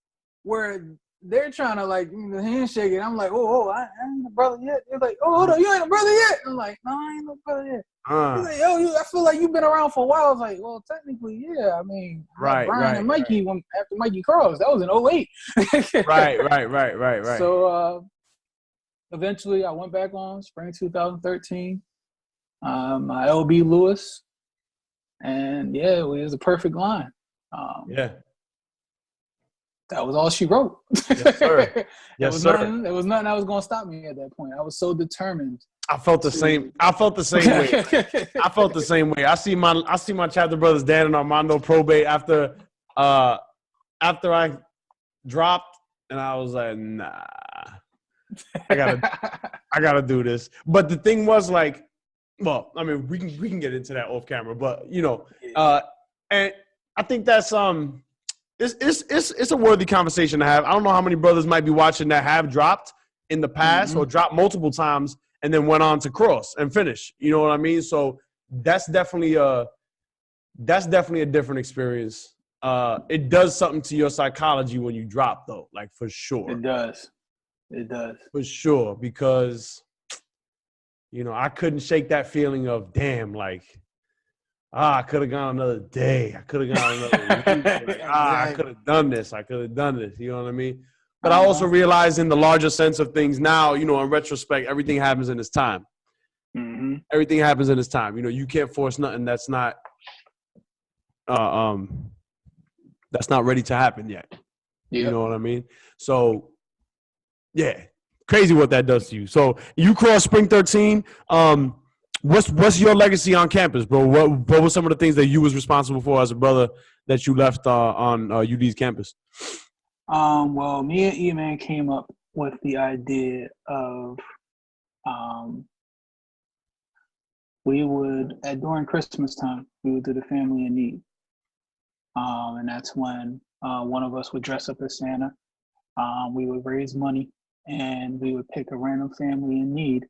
where they're trying to like the handshake, and I'm like, I ain't a brother yet. They're like, hold on, you ain't a brother yet. I'm like, no, I ain't no brother yet. He's like, I feel like you've been around for a while. I was like, well, technically, yeah. I mean, Brian and Mikey after Mikey crossed, that was in 08. Right. So eventually, I went back on spring 2013. My LB Lewis, and yeah, it was a perfect line. That was all she wrote. Yes, sir. Yes, sir. There was nothing that was going to stop me at that point. I was so determined. I felt the same way. I felt the same way. I see my chapter brothers Dan and Armando probate after I dropped, and I was like, nah, I gotta do this. But the thing was like, well, I mean, we can get into that off camera, but and I think that's it's a worthy conversation to have. I don't know how many brothers might be watching that have dropped in the past or dropped multiple times and then went on to cross and finish. You know what I mean? So that's definitely a different experience. It does something to your psychology when you drop, though, like for sure. It does. For sure, because I couldn't shake that feeling of damn, like I could have gone another day. I could have gone another week. Like, exactly. I could have done this. You know what I mean? But I also realize in the larger sense of things now, in retrospect, everything happens in its time. Mm-hmm. Everything happens in its time. You can't force nothing that's not ready to happen yet. Yep. You know what I mean? So, yeah, crazy what that does to you. So you crossed spring 13. What's your legacy on campus, bro? What were some of the things that you was responsible for as a brother that you left on UD's campus? Well, me and E-Man came up with the idea of during Christmas time, we would do the family in need. And that's when one of us would dress up as Santa. We would raise money, and we would pick a random family in need,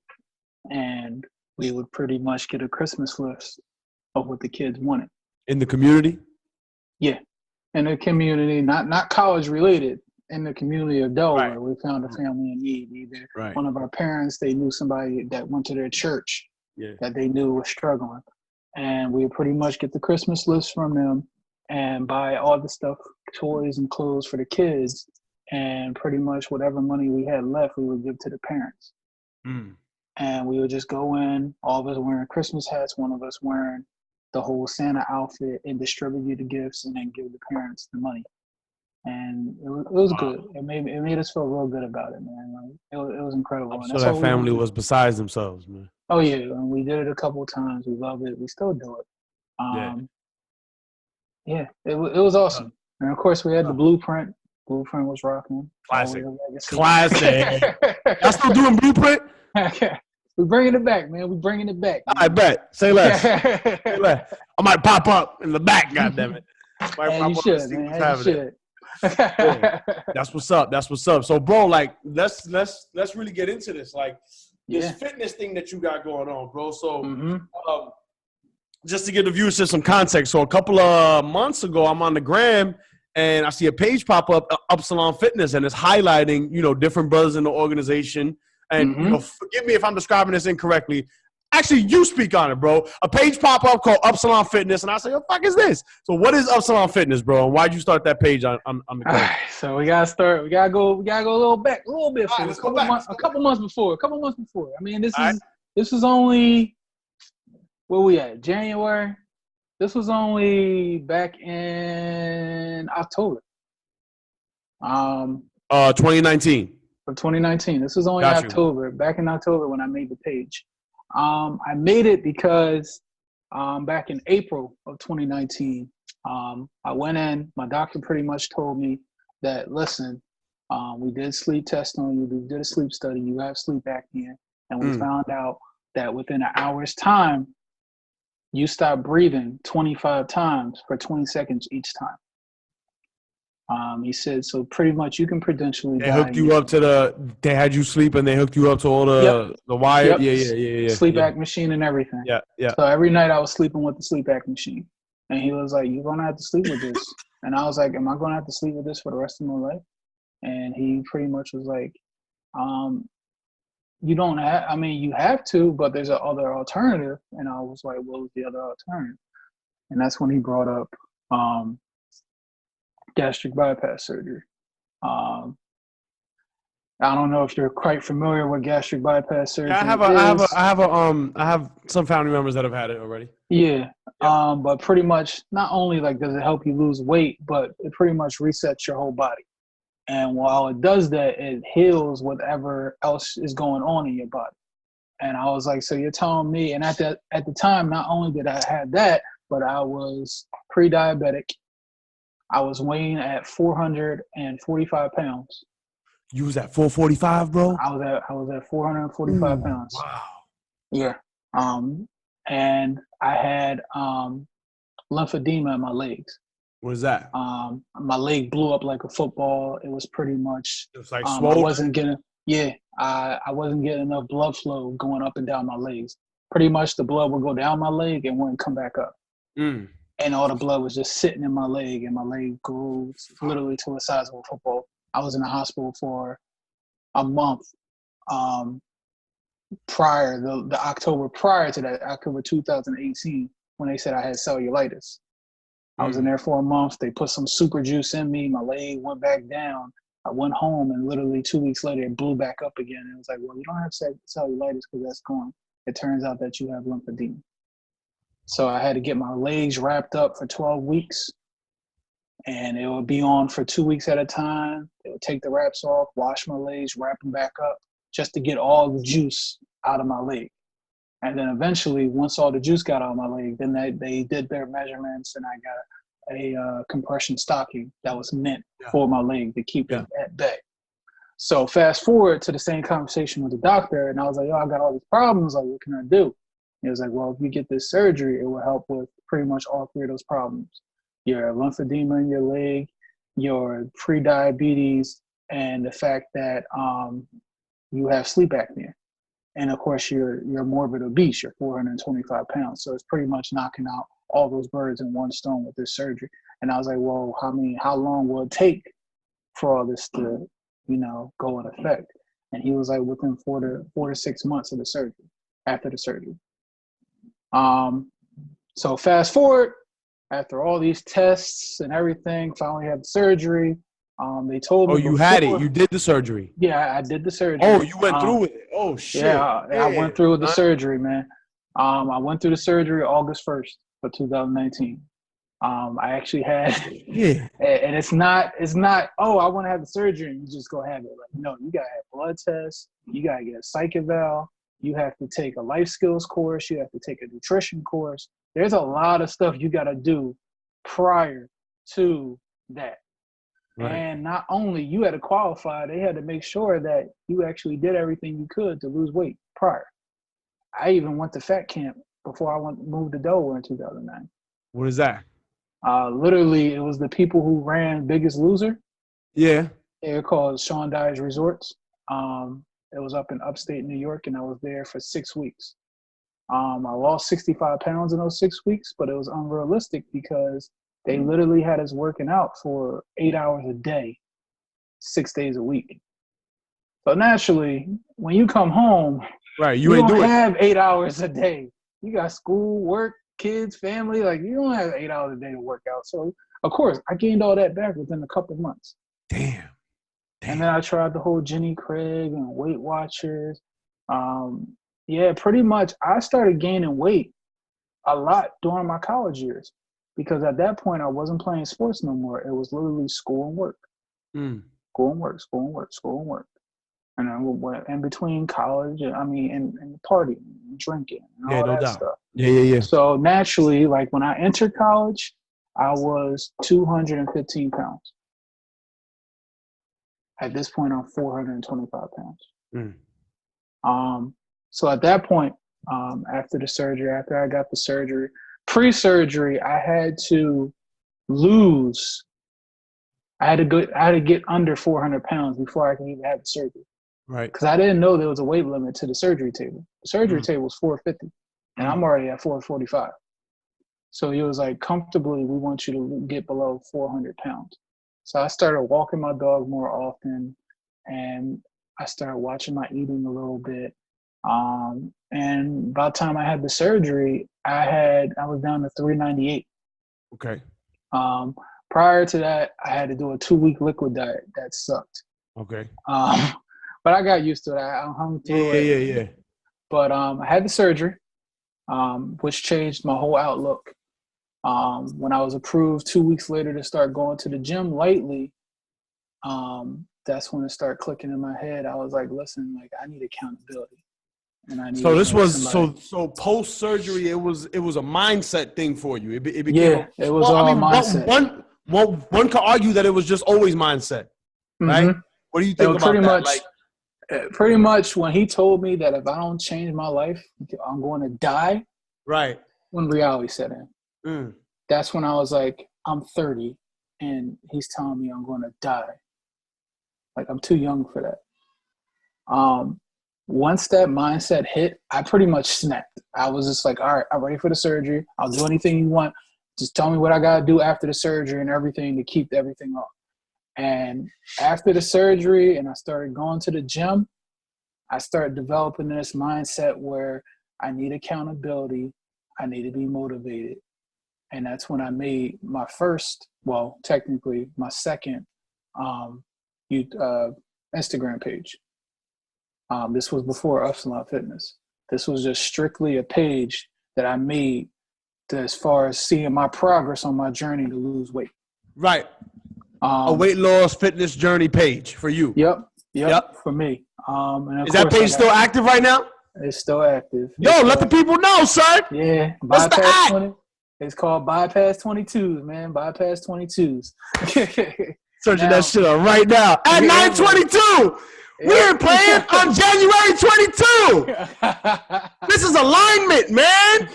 and we would pretty much get a Christmas list of what the kids wanted. In the community? Yeah. In the community, not college related, in the community of Delaware, we found a family in need. Either one of our parents, they knew somebody that went to their church that they knew was struggling. And we would pretty much get the Christmas list from them and buy all the stuff, toys and clothes for the kids. And pretty much whatever money we had left, we would give to the parents. And we would just go in, all of us wearing Christmas hats, one of us wearing the whole Santa outfit, and distribute the gifts and then give the parents the money. And it was good. It made us feel real good about it, man. It was incredible. I'm sure that family was besides themselves, man. Oh, yeah. And we did it a couple of times. We love it. We still do it. It was awesome. And, of course, we had the Blueprint. Blueprint was rocking. Classic. Y'all still doing Blueprint? We're bringing it back, man. We're bringing it back. I bet. Say less. Say less. I might pop up in the back, goddammit. You should, man. You should. Yeah. That's what's up. So, bro, like, let's really get into this. Like, this fitness thing that you got going on, bro. So, just to give the viewers some context. So, a couple of months ago, I'm on the gram, and I see a page pop up, Upsilon Fitness, and it's highlighting, different brothers in the organization. And forgive me if I'm describing this incorrectly. Actually, you speak on it, bro. A page pop up called Upsilon Fitness, and I say, "What the fuck is this?" So, what is Upsilon Fitness, bro? And why'd you start that page on the? All right, so we gotta start. We gotta go a little bit. Right, a couple months before. I mean, this was only where we at January. This was only back in October. 2019. For 2019. This was only October. Back in October when I made the page. I made it because back in April of 2019, I went in. My doctor pretty much told me that, listen, we did sleep test on you. We did a sleep study. You have sleep apnea. And we found out that within an hour's time, you stop breathing 25 times for 20 seconds each time. He said, so pretty much you can potentially die. They hooked you up they had you sleep and they hooked you up to all the wire. Yep. Yeah. Sleep act machine and everything. Yeah. So every night I was sleeping with the sleep act machine. And he was like, you're going to have to sleep with this. And I was like, am I going to have to sleep with this for the rest of my life? And he pretty much was like, you don't have, I mean, you have to, but there's other alternative. And I was like, what was the other alternative? And that's when he brought up gastric bypass surgery. I don't know if you're quite familiar with gastric bypass surgery. Yeah, I have some family members that have had it already. Yeah. Yep. But pretty much not only like does it help you lose weight, but it pretty much resets your whole body. And while it does that, it heals whatever else is going on in your body. And I was like, so you're telling me, and at the time, not only did I have that, but I was pre-diabetic. I was weighing at 445 pounds. You was at 445, bro? I was at 445 pounds. Wow. Yeah. And I had lymphedema in my legs. What is that? My leg blew up like a football. It was pretty much. It was like swollen. I wasn't getting enough blood flow going up and down my legs. Pretty much the blood would go down my leg and wouldn't come back up. And all the blood was just sitting in my leg, and my leg grew literally to the size of a football. I was in the hospital for a month prior, the October prior to that, October 2018, when they said I had cellulitis. I was in there for a month. They put some super juice in me. My leg went back down. I went home, and literally 2 weeks later, it blew back up again. And it was like, well, you don't have cellulitis because that's gone. It turns out that you have lymphedema. So I had to get my legs wrapped up for 12 weeks. And it would be on for 2 weeks at a time. They would take the wraps off, wash my legs, wrap them back up, just to get all the juice out of my leg. And then eventually, once all the juice got out of my leg, then they did their measurements, and I got a compression stocking that was meant for my leg to keep it at bay. So fast forward to the same conversation with the doctor, and I was like, I got all these problems. Like, what can I do? He was like, well, if you get this surgery, it will help with pretty much all three of those problems. Your lymphedema in your leg, your pre-diabetes, and the fact that you have sleep apnea. And of course, you're morbid obese, you're 425 pounds. So it's pretty much knocking out all those birds in one stone with this surgery. And I was like, well, how long will it take for all this to, go in effect? And he was like, within 4 to 6 months of the surgery, after the surgery. So fast forward, after all these tests and everything, finally had the surgery. They told me. Oh, you had it. You did the surgery. Yeah, I did the surgery. Oh, you went through it. Oh, shit. Yeah, I went through the surgery, man. I went through the surgery August 1st of 2019. I actually had, and it's not, oh, I want to have the surgery and you just go have it. Like, no, you got to have blood tests. You got to get a psych eval. You have to take a life skills course. You have to take a nutrition course. There's a lot of stuff you got to do prior to that. Right. And not only you had to qualify, they had to make sure that you actually did everything you could to lose weight prior. I even went to fat camp before I moved to Delaware in 2009. What is that? Literally, it was the people who ran Biggest Loser. Yeah. They were called Sean Dyer's Resorts. It was up in upstate New York, and I was there for 6 weeks. I lost 65 pounds in those 6 weeks, but it was unrealistic because they literally had us working out for 8 hours a day, 6 days a week. So naturally, when you come home, right, you don't have 8 hours a day. You got school, work, kids, family. Like, you don't have 8 hours a day to work out. So, of course, I gained all that back within a couple of months. Damn. And then I tried the whole Jenny Craig and Weight Watchers. Yeah, pretty much I started gaining weight a lot during my college years because at that point I wasn't playing sports no more. It was literally school and work. School and work, school and work, school and work. And I went in between college, and partying and drinking and all that stuff. Yeah. So naturally, like when I entered college, I was 215 pounds. At this point, I'm 425 pounds. So at that point, after the surgery, after I got the surgery, pre-surgery, I had to get under 400 pounds before I could even have the surgery. Right. Because I didn't know there was a weight limit to the surgery table. The surgery table was 450, and I'm already at 445. So he was like, comfortably, we want you to get below 400 pounds. So I started walking my dog more often, and I started watching my eating a little bit. And by the time I had the surgery, I was down to 398. Okay. Prior to that, I had to do a 2-week liquid diet. That sucked. Okay. But I got used to it. I hung through it. Yeah. But I had the surgery, which changed my whole outlook. When I was approved 2 weeks later to start going to the gym lightly, that's when it started clicking in my head. I was like, listen, like I need accountability. And I need so this was so post surgery. It was a mindset thing for you. It became it was all mindset. One could argue that it was just always mindset, right? Mm-hmm. What do you think about that? Pretty much when he told me that if I don't change my life, I'm going to die. Right. When reality set in, that's when I was like, I'm 30, and he's telling me I'm going to die. Like I'm too young for that. Once that mindset hit, I pretty much snapped. I was just like, all right, I'm ready for the surgery. I'll do anything you want. Just tell me what I got to do after the surgery and everything to keep everything off. And after the surgery and I started going to the gym, I started developing this mindset where I need accountability. I need to be motivated. And that's when I made my first, well, technically my second Instagram page. This was before Upsilon Fitness. This was just strictly a page that I made as far as seeing my progress on my journey to lose weight. Right. A weight loss fitness journey page for you. Yep. For me. And is that page still active right now? It's still active. Let the people know, son. Yeah. What's the act? 20. It's called Bypass 22s, man. Bypass 22s. Searching that shit up right now. At 9:22. We're playing on January 22. This is alignment, man.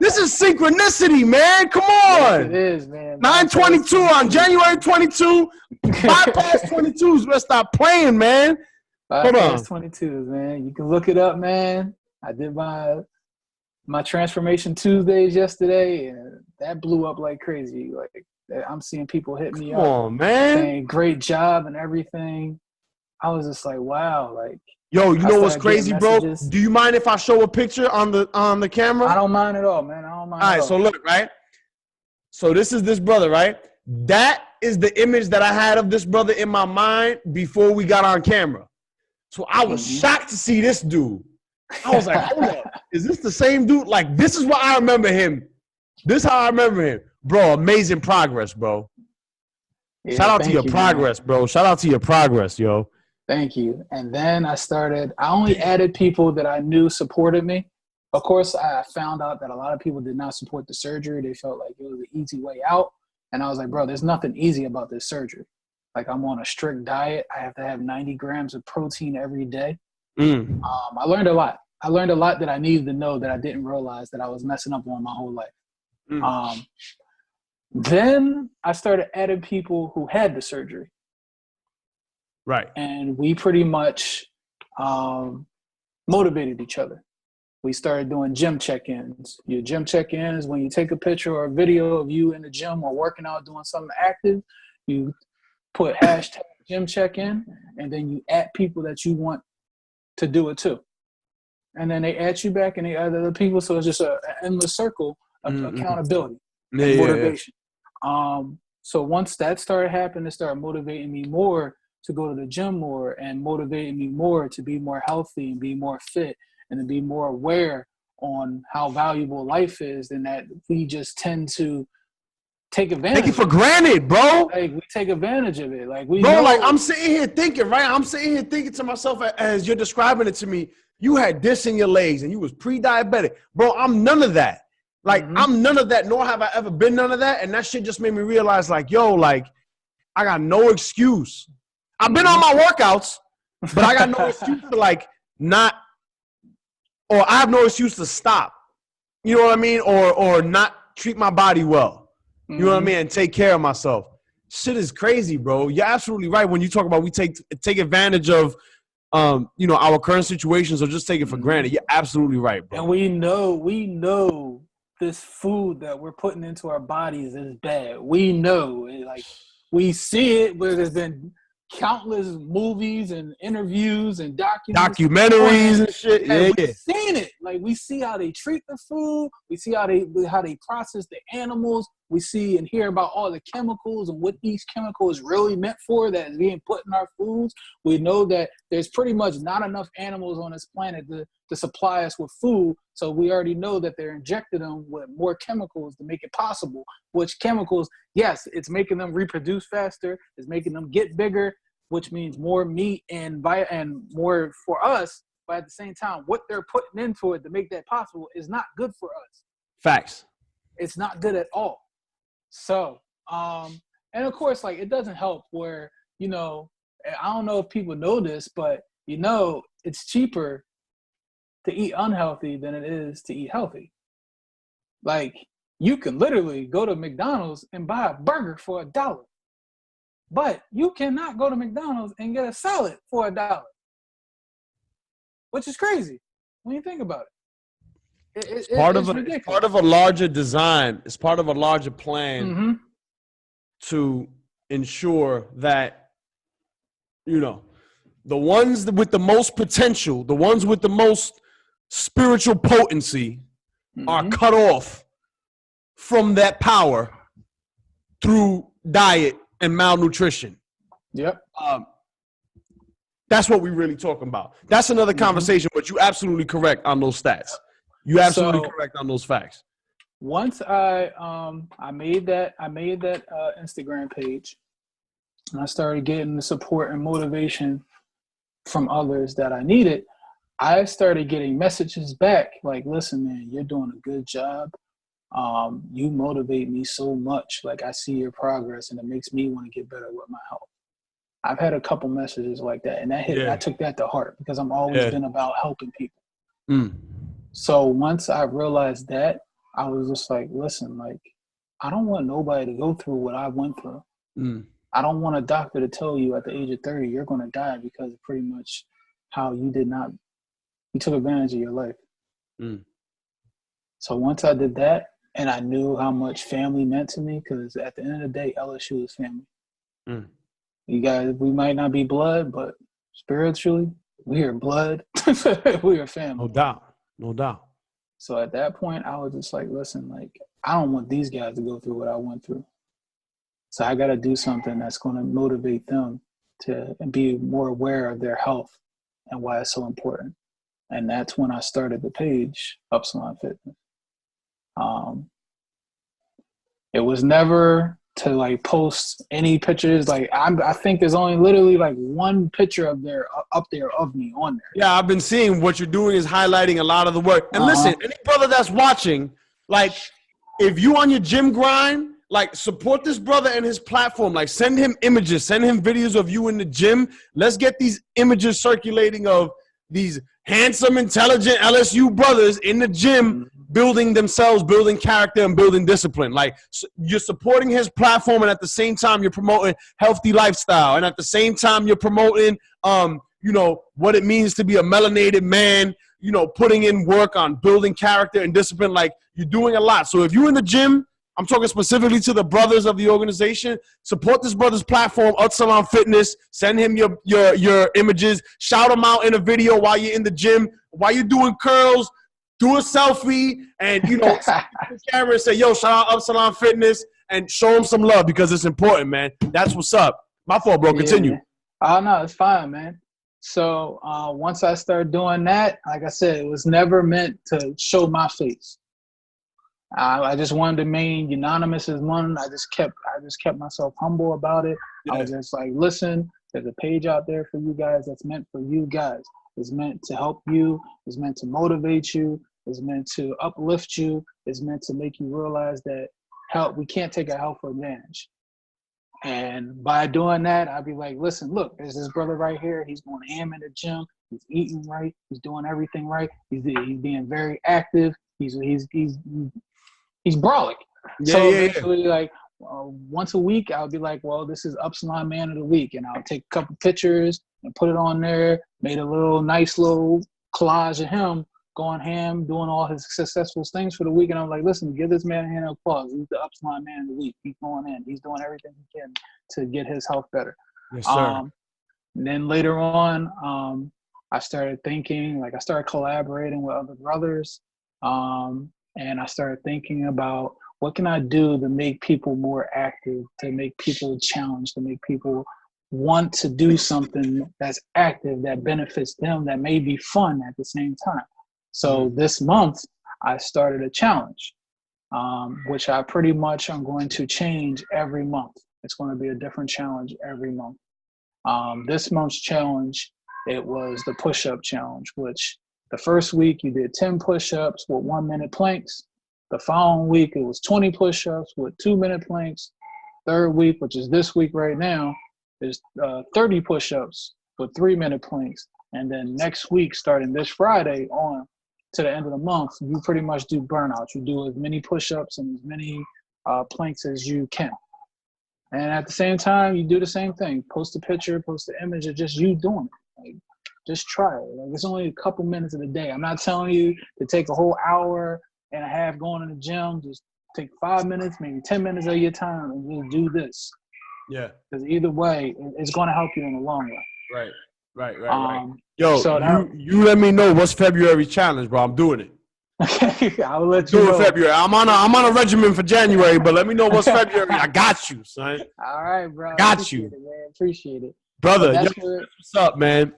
This is synchronicity, man. Come on. Yes, it is, man. 9:22 on January 22. Bypass 22s. Let's stop playing, man. Bypass 22s, man. You can look it up, man. I did my Transformation Tuesdays yesterday, and that blew up like crazy. Like I'm seeing people hit me up, man, saying great job and everything. I was just like, wow, like. Yo, you know what's crazy, bro? Do you mind if I show a picture on the camera? I don't mind at all, man. I don't mind. All right, so look, right? So this is this brother, right? That is the image that I had of this brother in my mind before we got on camera. So I was shocked to see this dude. I was like, hold up, is this the same dude? Like, this is what I remember him. This is how I remember him. Bro, amazing progress, bro. Yeah, shout out to your progress, bro. Shout out to your progress, yo. Thank you. And then I only added people that I knew supported me. Of course, I found out that a lot of people did not support the surgery. They felt like it was an easy way out. And I was like, bro, there's nothing easy about this surgery. Like, I'm on a strict diet. I have to have 90 grams of protein every day. I learned a lot. I learned a lot that I needed to know that I didn't realize that I was messing up on my whole life. Then I started adding people who had the surgery. Right. And we pretty much motivated each other. We started doing gym check-ins. Your gym check-in is when you take a picture or a video of you in the gym or working out, doing something active. You put hashtag gym check-in, and then you add people that you want to do it too. And then they add you back and they add other people. So it's just an endless circle of accountability and motivation. So once that started happening, it started motivating me more to go to the gym more and motivating me more to be more healthy and be more fit and to be more aware on how valuable life is, and that we just tend to take advantage. Take it for granted, bro. Like, we take advantage of it. Like, I'm sitting here thinking, right? I'm sitting here thinking to myself as you're describing it to me. You had this in your legs and you was pre-diabetic. Bro, I'm none of that. Like, I'm none of that, nor have I ever been none of that. And that shit just made me realize, like, yo, like, I got no excuse. I've been on my workouts, but I got no excuse to, like, not, or I have no excuse to stop. You know what I mean? Or not treat my body well. You know what I mean? And take care of myself. Shit is crazy, bro. You're absolutely right when you talk about we take advantage of, you know, our current situations or just take it for granted. You're absolutely right, bro. And we know this food that we're putting into our bodies is bad. We know, like, We see it where there's been countless movies and interviews and documentaries and shit. Yeah, we've seen it. Like, we see how they treat the food. We see how they process the animals. We see and hear about all the chemicals and what each chemical is really meant for that is being put in our foods. We know that there's pretty much not enough animals on this planet to supply us with food. So we already know that they're injecting them with more chemicals to make it possible. Which chemicals, yes, it's making them reproduce faster. It's making them get bigger, which means more meat and more for us. But at the same time, what they're putting into it to make that possible is not good for us. Facts. It's not good at all. So, and of course, like, it doesn't help where, you know, I don't know if people know this, but, you know, it's cheaper to eat unhealthy than it is to eat healthy. Like, you can literally go to McDonald's and buy a burger for $1. But you cannot go to McDonald's and get a salad for $1. Which is crazy when you think about it. It's part of a larger design. It's part of a larger plan to ensure that, you know, the ones with the most potential, the ones with the most spiritual potency are cut off from that power through diet and malnutrition. Yep. That's what we're really talking about. That's another conversation, but you're absolutely correct on those stats. You're absolutely correct on those facts. Once I made that Instagram page, and I started getting the support and motivation from others that I needed, I started getting messages back like, listen, man, you're doing a good job. You motivate me so much. Like, I see your progress and it makes me want to get better with my health. I've had a couple messages like that, and I took that to heart because I'm always been about helping people. So once I realized that, I was just like, listen, like, I don't want nobody to go through what I went through. I don't want a doctor to tell you at the age of 30, you're going to die because of pretty much how you took advantage of your life. So once I did that, and I knew how much family meant to me, because at the end of the day, LSU is family. You guys, we might not be blood, but spiritually, we are blood. We are family. No doubt. So at that point, I was just like, listen, like, I don't want these guys to go through what I went through. So I got to do something that's going to motivate them to be more aware of their health and why it's so important. And that's when I started the page, Upsilon Fitness. It was never to like post any pictures. Like, I think there's only literally like one picture up there of me on there. Yeah, I've been seeing what you're doing is highlighting a lot of the work. And listen, any brother that's watching, like, if you on your gym grind, like, support this brother and his platform. Like, send him images, send him videos of you in the gym. Let's get these images circulating of these handsome, intelligent LSU brothers in the gym building themselves, building character, and building discipline. Like, you're supporting his platform, and at the same time, you're promoting healthy lifestyle. And at the same time, you're promoting, you know, what it means to be a melanated man, you know, putting in work on building character and discipline. Like, you're doing a lot. So if you're in the gym, I'm talking specifically to the brothers of the organization, support this brother's platform, Upsilon Fitness. Send him your images. Shout him out in a video while you're in the gym. While you're doing curls, do a selfie and, you know, the camera and say, yo, shout out Upsilon Fitness, and show him some love because it's important, man. That's what's up. My fault, bro. Continue. Oh, no, it's fine, man. So once I started doing that, like I said, it was never meant to show my face. I just wanted to remain unanimous as one. I just kept myself humble about it. I was just like, listen, there's a page out there for you guys that's meant for you guys. It's meant to help you. It's meant to motivate you. It's meant to uplift you. It's meant to make you realize that we can't take our health for advantage. And by doing that, I'd be like, listen, look, there's this brother right here. He's going ham in the gym. He's eating right. He's doing everything right. He's being very active. He's brolic. So eventually, like, once a week, I'll be like, well, this is Upsilon Man of the Week. And I'll take a couple pictures and put it on there, made a nice little collage of him going ham, doing all his successful things for the week. And I'm like, listen, give this man a hand of applause. He's the Upsilon man of the week. He's going in. He's doing everything he can to get his health better. Yes, sir. And then later on, I started thinking, like I started collaborating with other brothers. And I started thinking about what can I do to make people more active, to make people challenged, to make people want to do something that's active, that benefits them, that may be fun at the same time. So this month, I started a challenge, which I pretty much am going to change every month. It's going to be a different challenge every month. This month's challenge, it was the push-up challenge, which the first week you did 10 push-ups with 1-minute planks. The following week, it was 20 push-ups with 2-minute planks. Third week, which is this week right now, is 30 push-ups with 3-minute planks. And then next week, starting this Friday on to the end of the month, you pretty much do burnouts. You do as many push-ups and as many planks as you can. And at the same time, you do the same thing. Post a picture, post an image of just you doing it. Like, just try it. Like, it's only a couple minutes of the day. I'm not telling you to take a whole hour and a half going to the gym. Just take 5 minutes, maybe 10 minutes of your time and just do this. Yeah. Because either way, it's going to help you in the long run. Right. Yo, so you let me know what's February challenge, bro. I'm doing it. Okay, I'll let you know. February. I'm on a regimen for January, but let me know what's February. I got you, son. All right, bro. Got you. Appreciate it. Brother, what's up, man?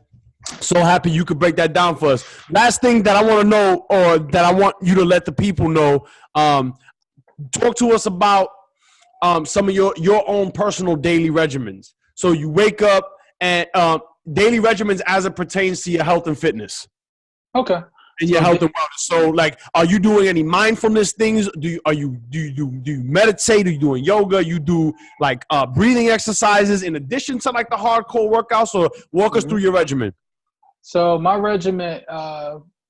So happy you could break that down for us. Last thing that I want to know, or that I want you to let the people know, talk to us about some of your own personal daily regimens. So you wake up and daily regimens as it pertains to your health and fitness. Okay. And your health and wellness. So, like, are you doing any mindfulness things? Do you meditate? Are you doing yoga? You do like breathing exercises in addition to like the hardcore workouts, or walk us through your regimen? So my regimen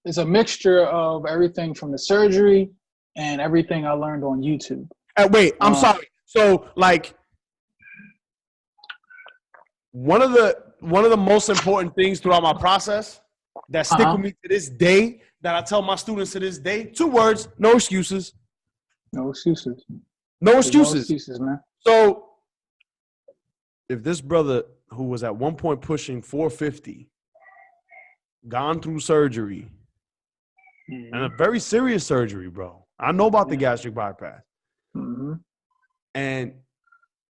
is a mixture of everything from the surgery and everything I learned on YouTube. Wait, I'm sorry. So, like, one of the most important things throughout my process that stick with me to this day, that I tell my students to this day, 2 words: no excuses. No excuses. No excuses. No excuses, man. So, if this brother who was at one point pushing 450, gone through surgery, and a very serious surgery, bro. I know about the gastric bypass. And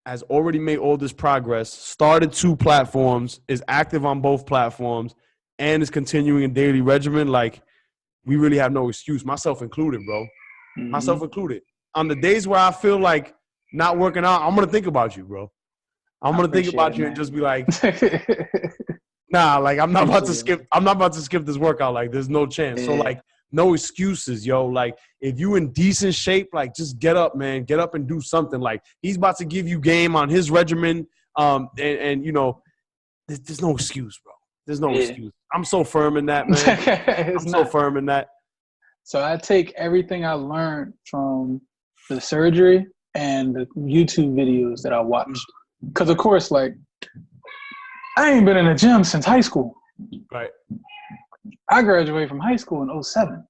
has already made all this progress, started 2 platforms, is active on both platforms, and is continuing a daily regimen. Like, we really have no excuse, myself included, bro. Myself included. On the days where I feel like not working out, I'm going to think about you, bro. I'm going to think about you, man, and just be like, nah, like, I'm not about to skip this workout. Like, there's no chance. So, like, no excuses, yo. Like, if you in decent shape, like, just get up, man. Get up and do something. Like, he's about to give you game on his regimen. And you know, there's no excuse, bro. There's no excuse. I'm so firm in that, man. I'm so firm in that. So I take everything I learned from the surgery and the YouTube videos that I watched. Because, of course, like, I ain't been in a gym since high school. Right. I graduated from high school in 2007.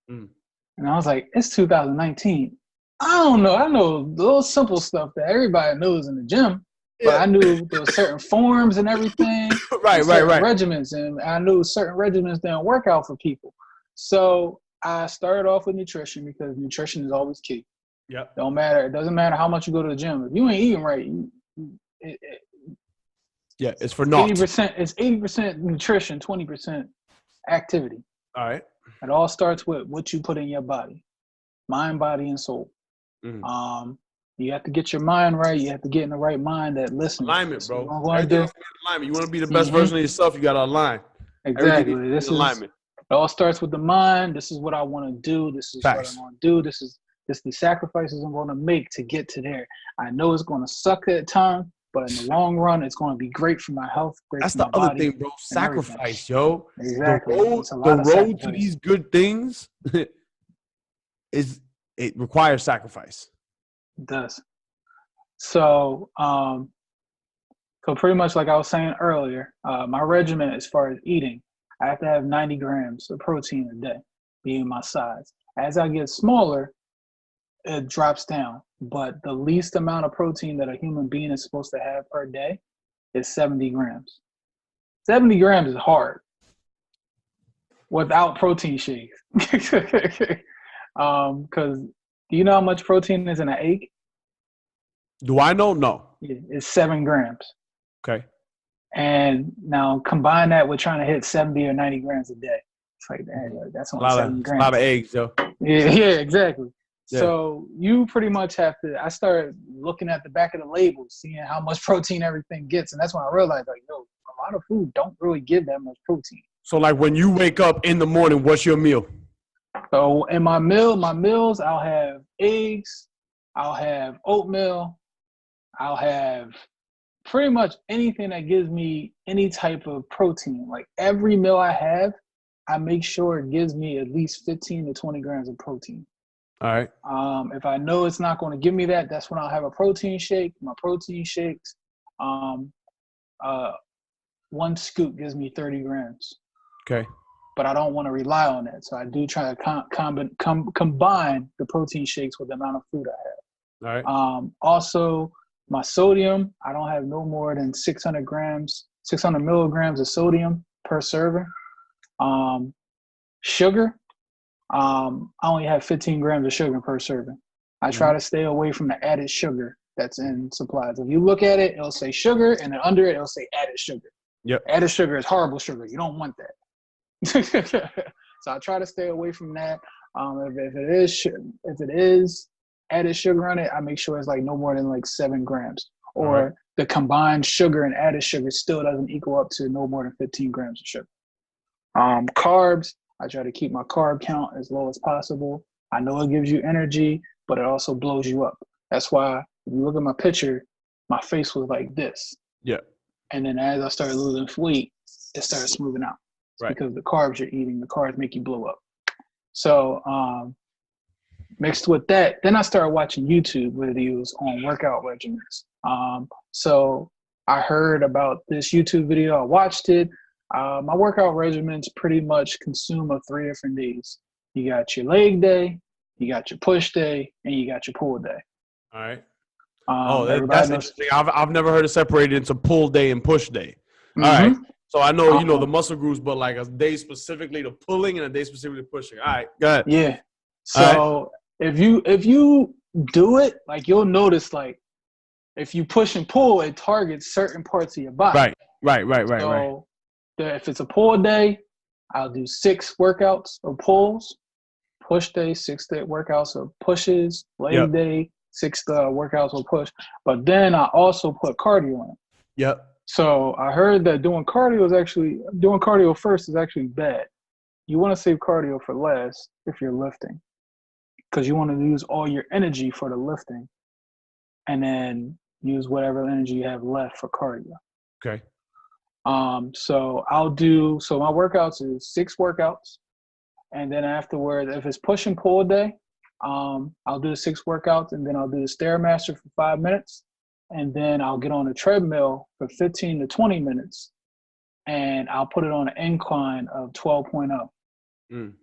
And I was like, it's 2019. I don't know. I know the little simple stuff that everybody knows in the gym. But I knew there were certain forms and everything. Right. Regimens. And I knew certain regimens didn't work out for people. So I started off with nutrition, because nutrition is always key. Yep. Don't matter. It doesn't matter how much you go to the gym. If you ain't eating right, it's for naught. 80%. It's 80% nutrition, 20% activity. All right. It all starts with what you put in your body, mind, body, and soul. You have to get your mind right. You have to get in the right mind that listens. Alignment, bro. Alignment. You want to be the best version of yourself, you got to align. Exactly. This is alignment. It all starts with the mind. This is what I want to do. This is what I'm going to do. This is the sacrifices I'm going to make to get to there. I know it's going to suck at times, but in the long run, it's going to be great for my health. That's the other thing, bro. Sacrifice, yo. Exactly. The road to these good things it requires sacrifice. It does. So pretty much like I was saying earlier, my regimen as far as eating, I have to have 90 grams of protein a day. being my size. As I get smaller, it drops down. But the least amount of protein that a human being is supposed to have per day is 70 grams. 70 grams is hard without protein shakes. Because do you know how much protein is in an egg? Do I know? No. It's 7 grams. Okay. And now combine that with trying to hit 70 or 90 grams a day. It's like, that's only 7 grams. A lot of eggs, yo. Yeah, exactly. Yeah. So you pretty much have to, I started looking at the back of the labels, seeing how much protein everything gets. And that's when I realized, like, yo, a lot of food don't really give that much protein. So like when you wake up in the morning, what's your meal? So in my meals, I'll have eggs, I'll have oatmeal, I'll have pretty much anything that gives me any type of protein. Like every meal I have, I make sure it gives me at least 15 to 20 grams of protein. All right. If I know it's not going to give me that, that's when I'll have a protein shake. My protein shakes, 1 scoop gives me 30 grams. Okay. But I don't want to rely on that. So I do try to combine the protein shakes with the amount of food I have. All right. Also, my sodium, I don't have no more than 600 milligrams of sodium per serving. Sugar, I only have 15 grams of sugar per serving. I try to stay away from the added sugar that's in supplies. If you look at it, it'll say sugar, and then under it, it'll say added sugar. Yep. Added sugar is horrible sugar. You don't want that. So I try to stay away from that. If it is added sugar on it, I make sure it's like no more than like 7 grams. Or the combined sugar and added sugar still doesn't equal up to no more than 15 grams of sugar. Carbs, I try to keep my carb count as low as possible. I know it gives you energy, but it also blows you up. That's why if you look at my picture, my face was like this. Yeah. And then as I started losing weight, it started smoothing out. Right. Because the carbs you're eating, the carbs make you blow up. So mixed with that, then I started watching YouTube videos on workout regimens. So I heard about this YouTube video. I watched it. My workout regimens pretty much consume of 3 different days. You got your leg day, you got your push day, and you got your pull day. All right. That's interesting. I've never heard it separated into pull day and push day. All right. So I know, the muscle groups, but like a day specifically to pulling and a day specifically to pushing. All right, go ahead. Yeah. So if you do it, like you'll notice, like if you push and pull, it targets certain parts of your body. Right. So if it's a pull day, I'll do 6 workouts of pulls. Push day, 6 workouts of pushes. Leg day, 6 workouts of push. But then I also put cardio in it. Yep. So I heard that doing cardio first is actually bad. You want to save cardio for last if you're lifting, because you want to use all your energy for the lifting and then use whatever energy you have left for cardio. Okay. So my workouts is 6 workouts. And then afterwards, if it's push and pull day, I'll do the 6 workouts, and then I'll do the Stairmaster for 5 minutes. And then I'll get on a treadmill for 15 to 20 minutes, and I'll put it on an incline of 12.0.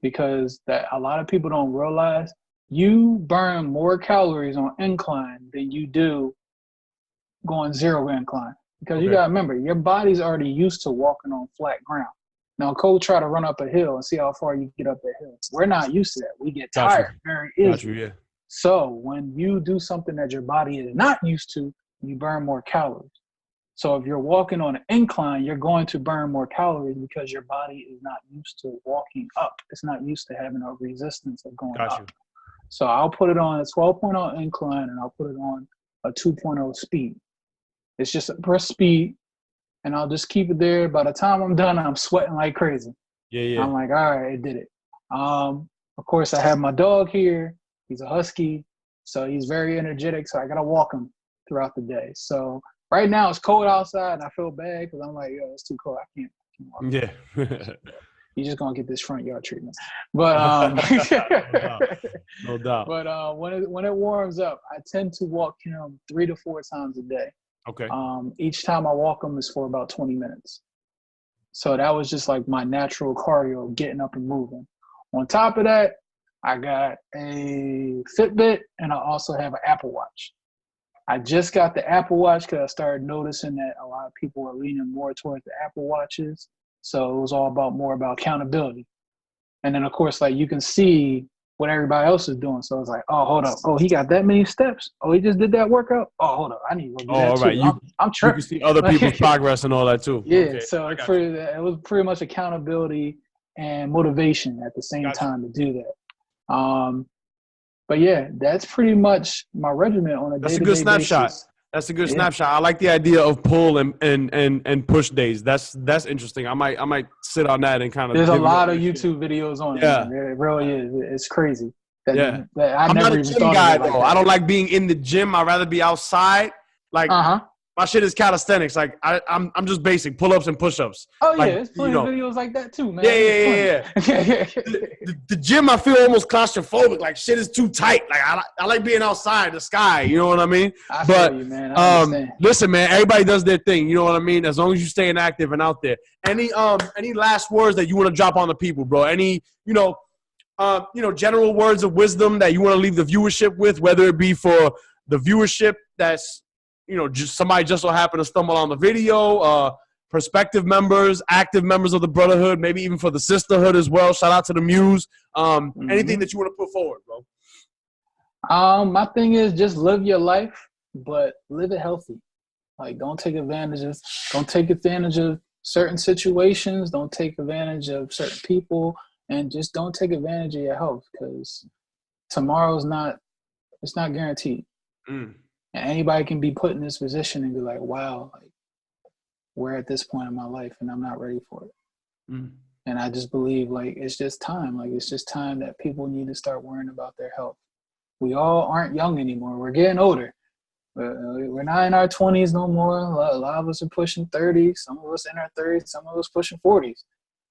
Because that a lot of people don't realize, you burn more calories on incline than you do going 0 incline. Because you got to remember, your body's already used to walking on flat ground. Now, try to run up a hill and see how far you get up that hill. We're not used to that. We get tired very easily. So when you do something that your body is not used to, you burn more calories. So if you're walking on an incline, you're going to burn more calories because your body is not used to walking up. It's not used to having a resistance of going up. So I'll put it on a 12.0 incline, and I'll put it on a 2.0 speed. It's just a brisk speed, and I'll just keep it there. By the time I'm done, I'm sweating like crazy. Yeah. I'm like, all right, I did it. Of course, I have my dog here. He's a husky, so he's very energetic, so I got to walk him throughout the day. So right now it's cold outside, and I feel bad because I'm like, yo, it's too cold. I can't walk. Yeah. You're just gonna get this front yard treatment. But no doubt. But when it warms up, I tend to walk him 3 to 4 times a day. Okay. Each time I walk him is for about 20 minutes. So that was just like my natural cardio, getting up and moving. On top of that, I got a Fitbit, and I also have an Apple Watch. I just got the Apple Watch because I started noticing that a lot of people are leaning more towards the Apple Watches. So it was all more about accountability. And then, of course, like you can see what everybody else is doing. So it's like, oh, hold up. Oh, he got that many steps. Oh, he just did that workout. Oh, hold up. I need to go do that all right. too. I'm tripping. You can see other people's progress and all that too. Yeah, okay. So it was pretty much accountability and motivation at the same time to do that. But yeah, that's pretty much my regimen on a day-to-day basis. That's a good snapshot. That's a good snapshot. I like the idea of pull and push days. That's interesting. I might sit on that and kind of. There's a lot of YouTube videos on it. Yeah, man. It really is. It's crazy. That I'm not a gym guy though. I don't like being in the gym. I'd rather be outside. Like my shit is calisthenics. Like I'm just basic pull-ups and push-ups. Oh yeah, like, there's plenty of videos like that too, man. Yeah. The gym, I feel almost claustrophobic. Like shit is too tight. Like I like being outside, the sky. You know what I mean? I feel you, man. I understand. Listen, man. Everybody does their thing. You know what I mean? As long as you staying active and out there. Any last words that you want to drop on the people, bro? Any general words of wisdom that you want to leave the viewership with, whether it be for the viewership that's just somebody just so happened to stumble on the video, prospective members, active members of the brotherhood, maybe even for the sisterhood as well. Shout out to the Muse. Anything that you want to put forward, bro? My thing is just live your life, but live it healthy. Like don't take advantage of certain situations. Don't take advantage of certain people, and just don't take advantage of your health because tomorrow's not guaranteed. And anybody can be put in this position and be like, wow, like we're at this point in my life and I'm not ready for it. And I just believe like it's just time. Like it's just time that people need to start worrying about their health. We all aren't young anymore. We're getting older. We're not in our 20s no more. A lot of us are pushing 30s. Some of us in our 30s. Some of us pushing 40s.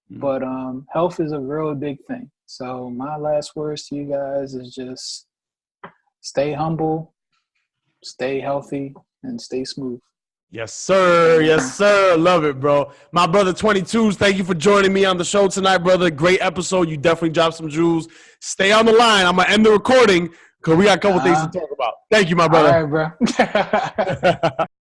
But health is a really big thing. So my last words to you guys is just stay humble, stay healthy, and stay smooth. Yes, sir. Yes, sir. Love it, bro. My brother 22s, thank you for joining me on the show tonight, brother. Great episode. You definitely dropped some jewels. Stay on the line. I'm going to end the recording because we got a couple things to talk about. Thank you, my brother. All right, bro.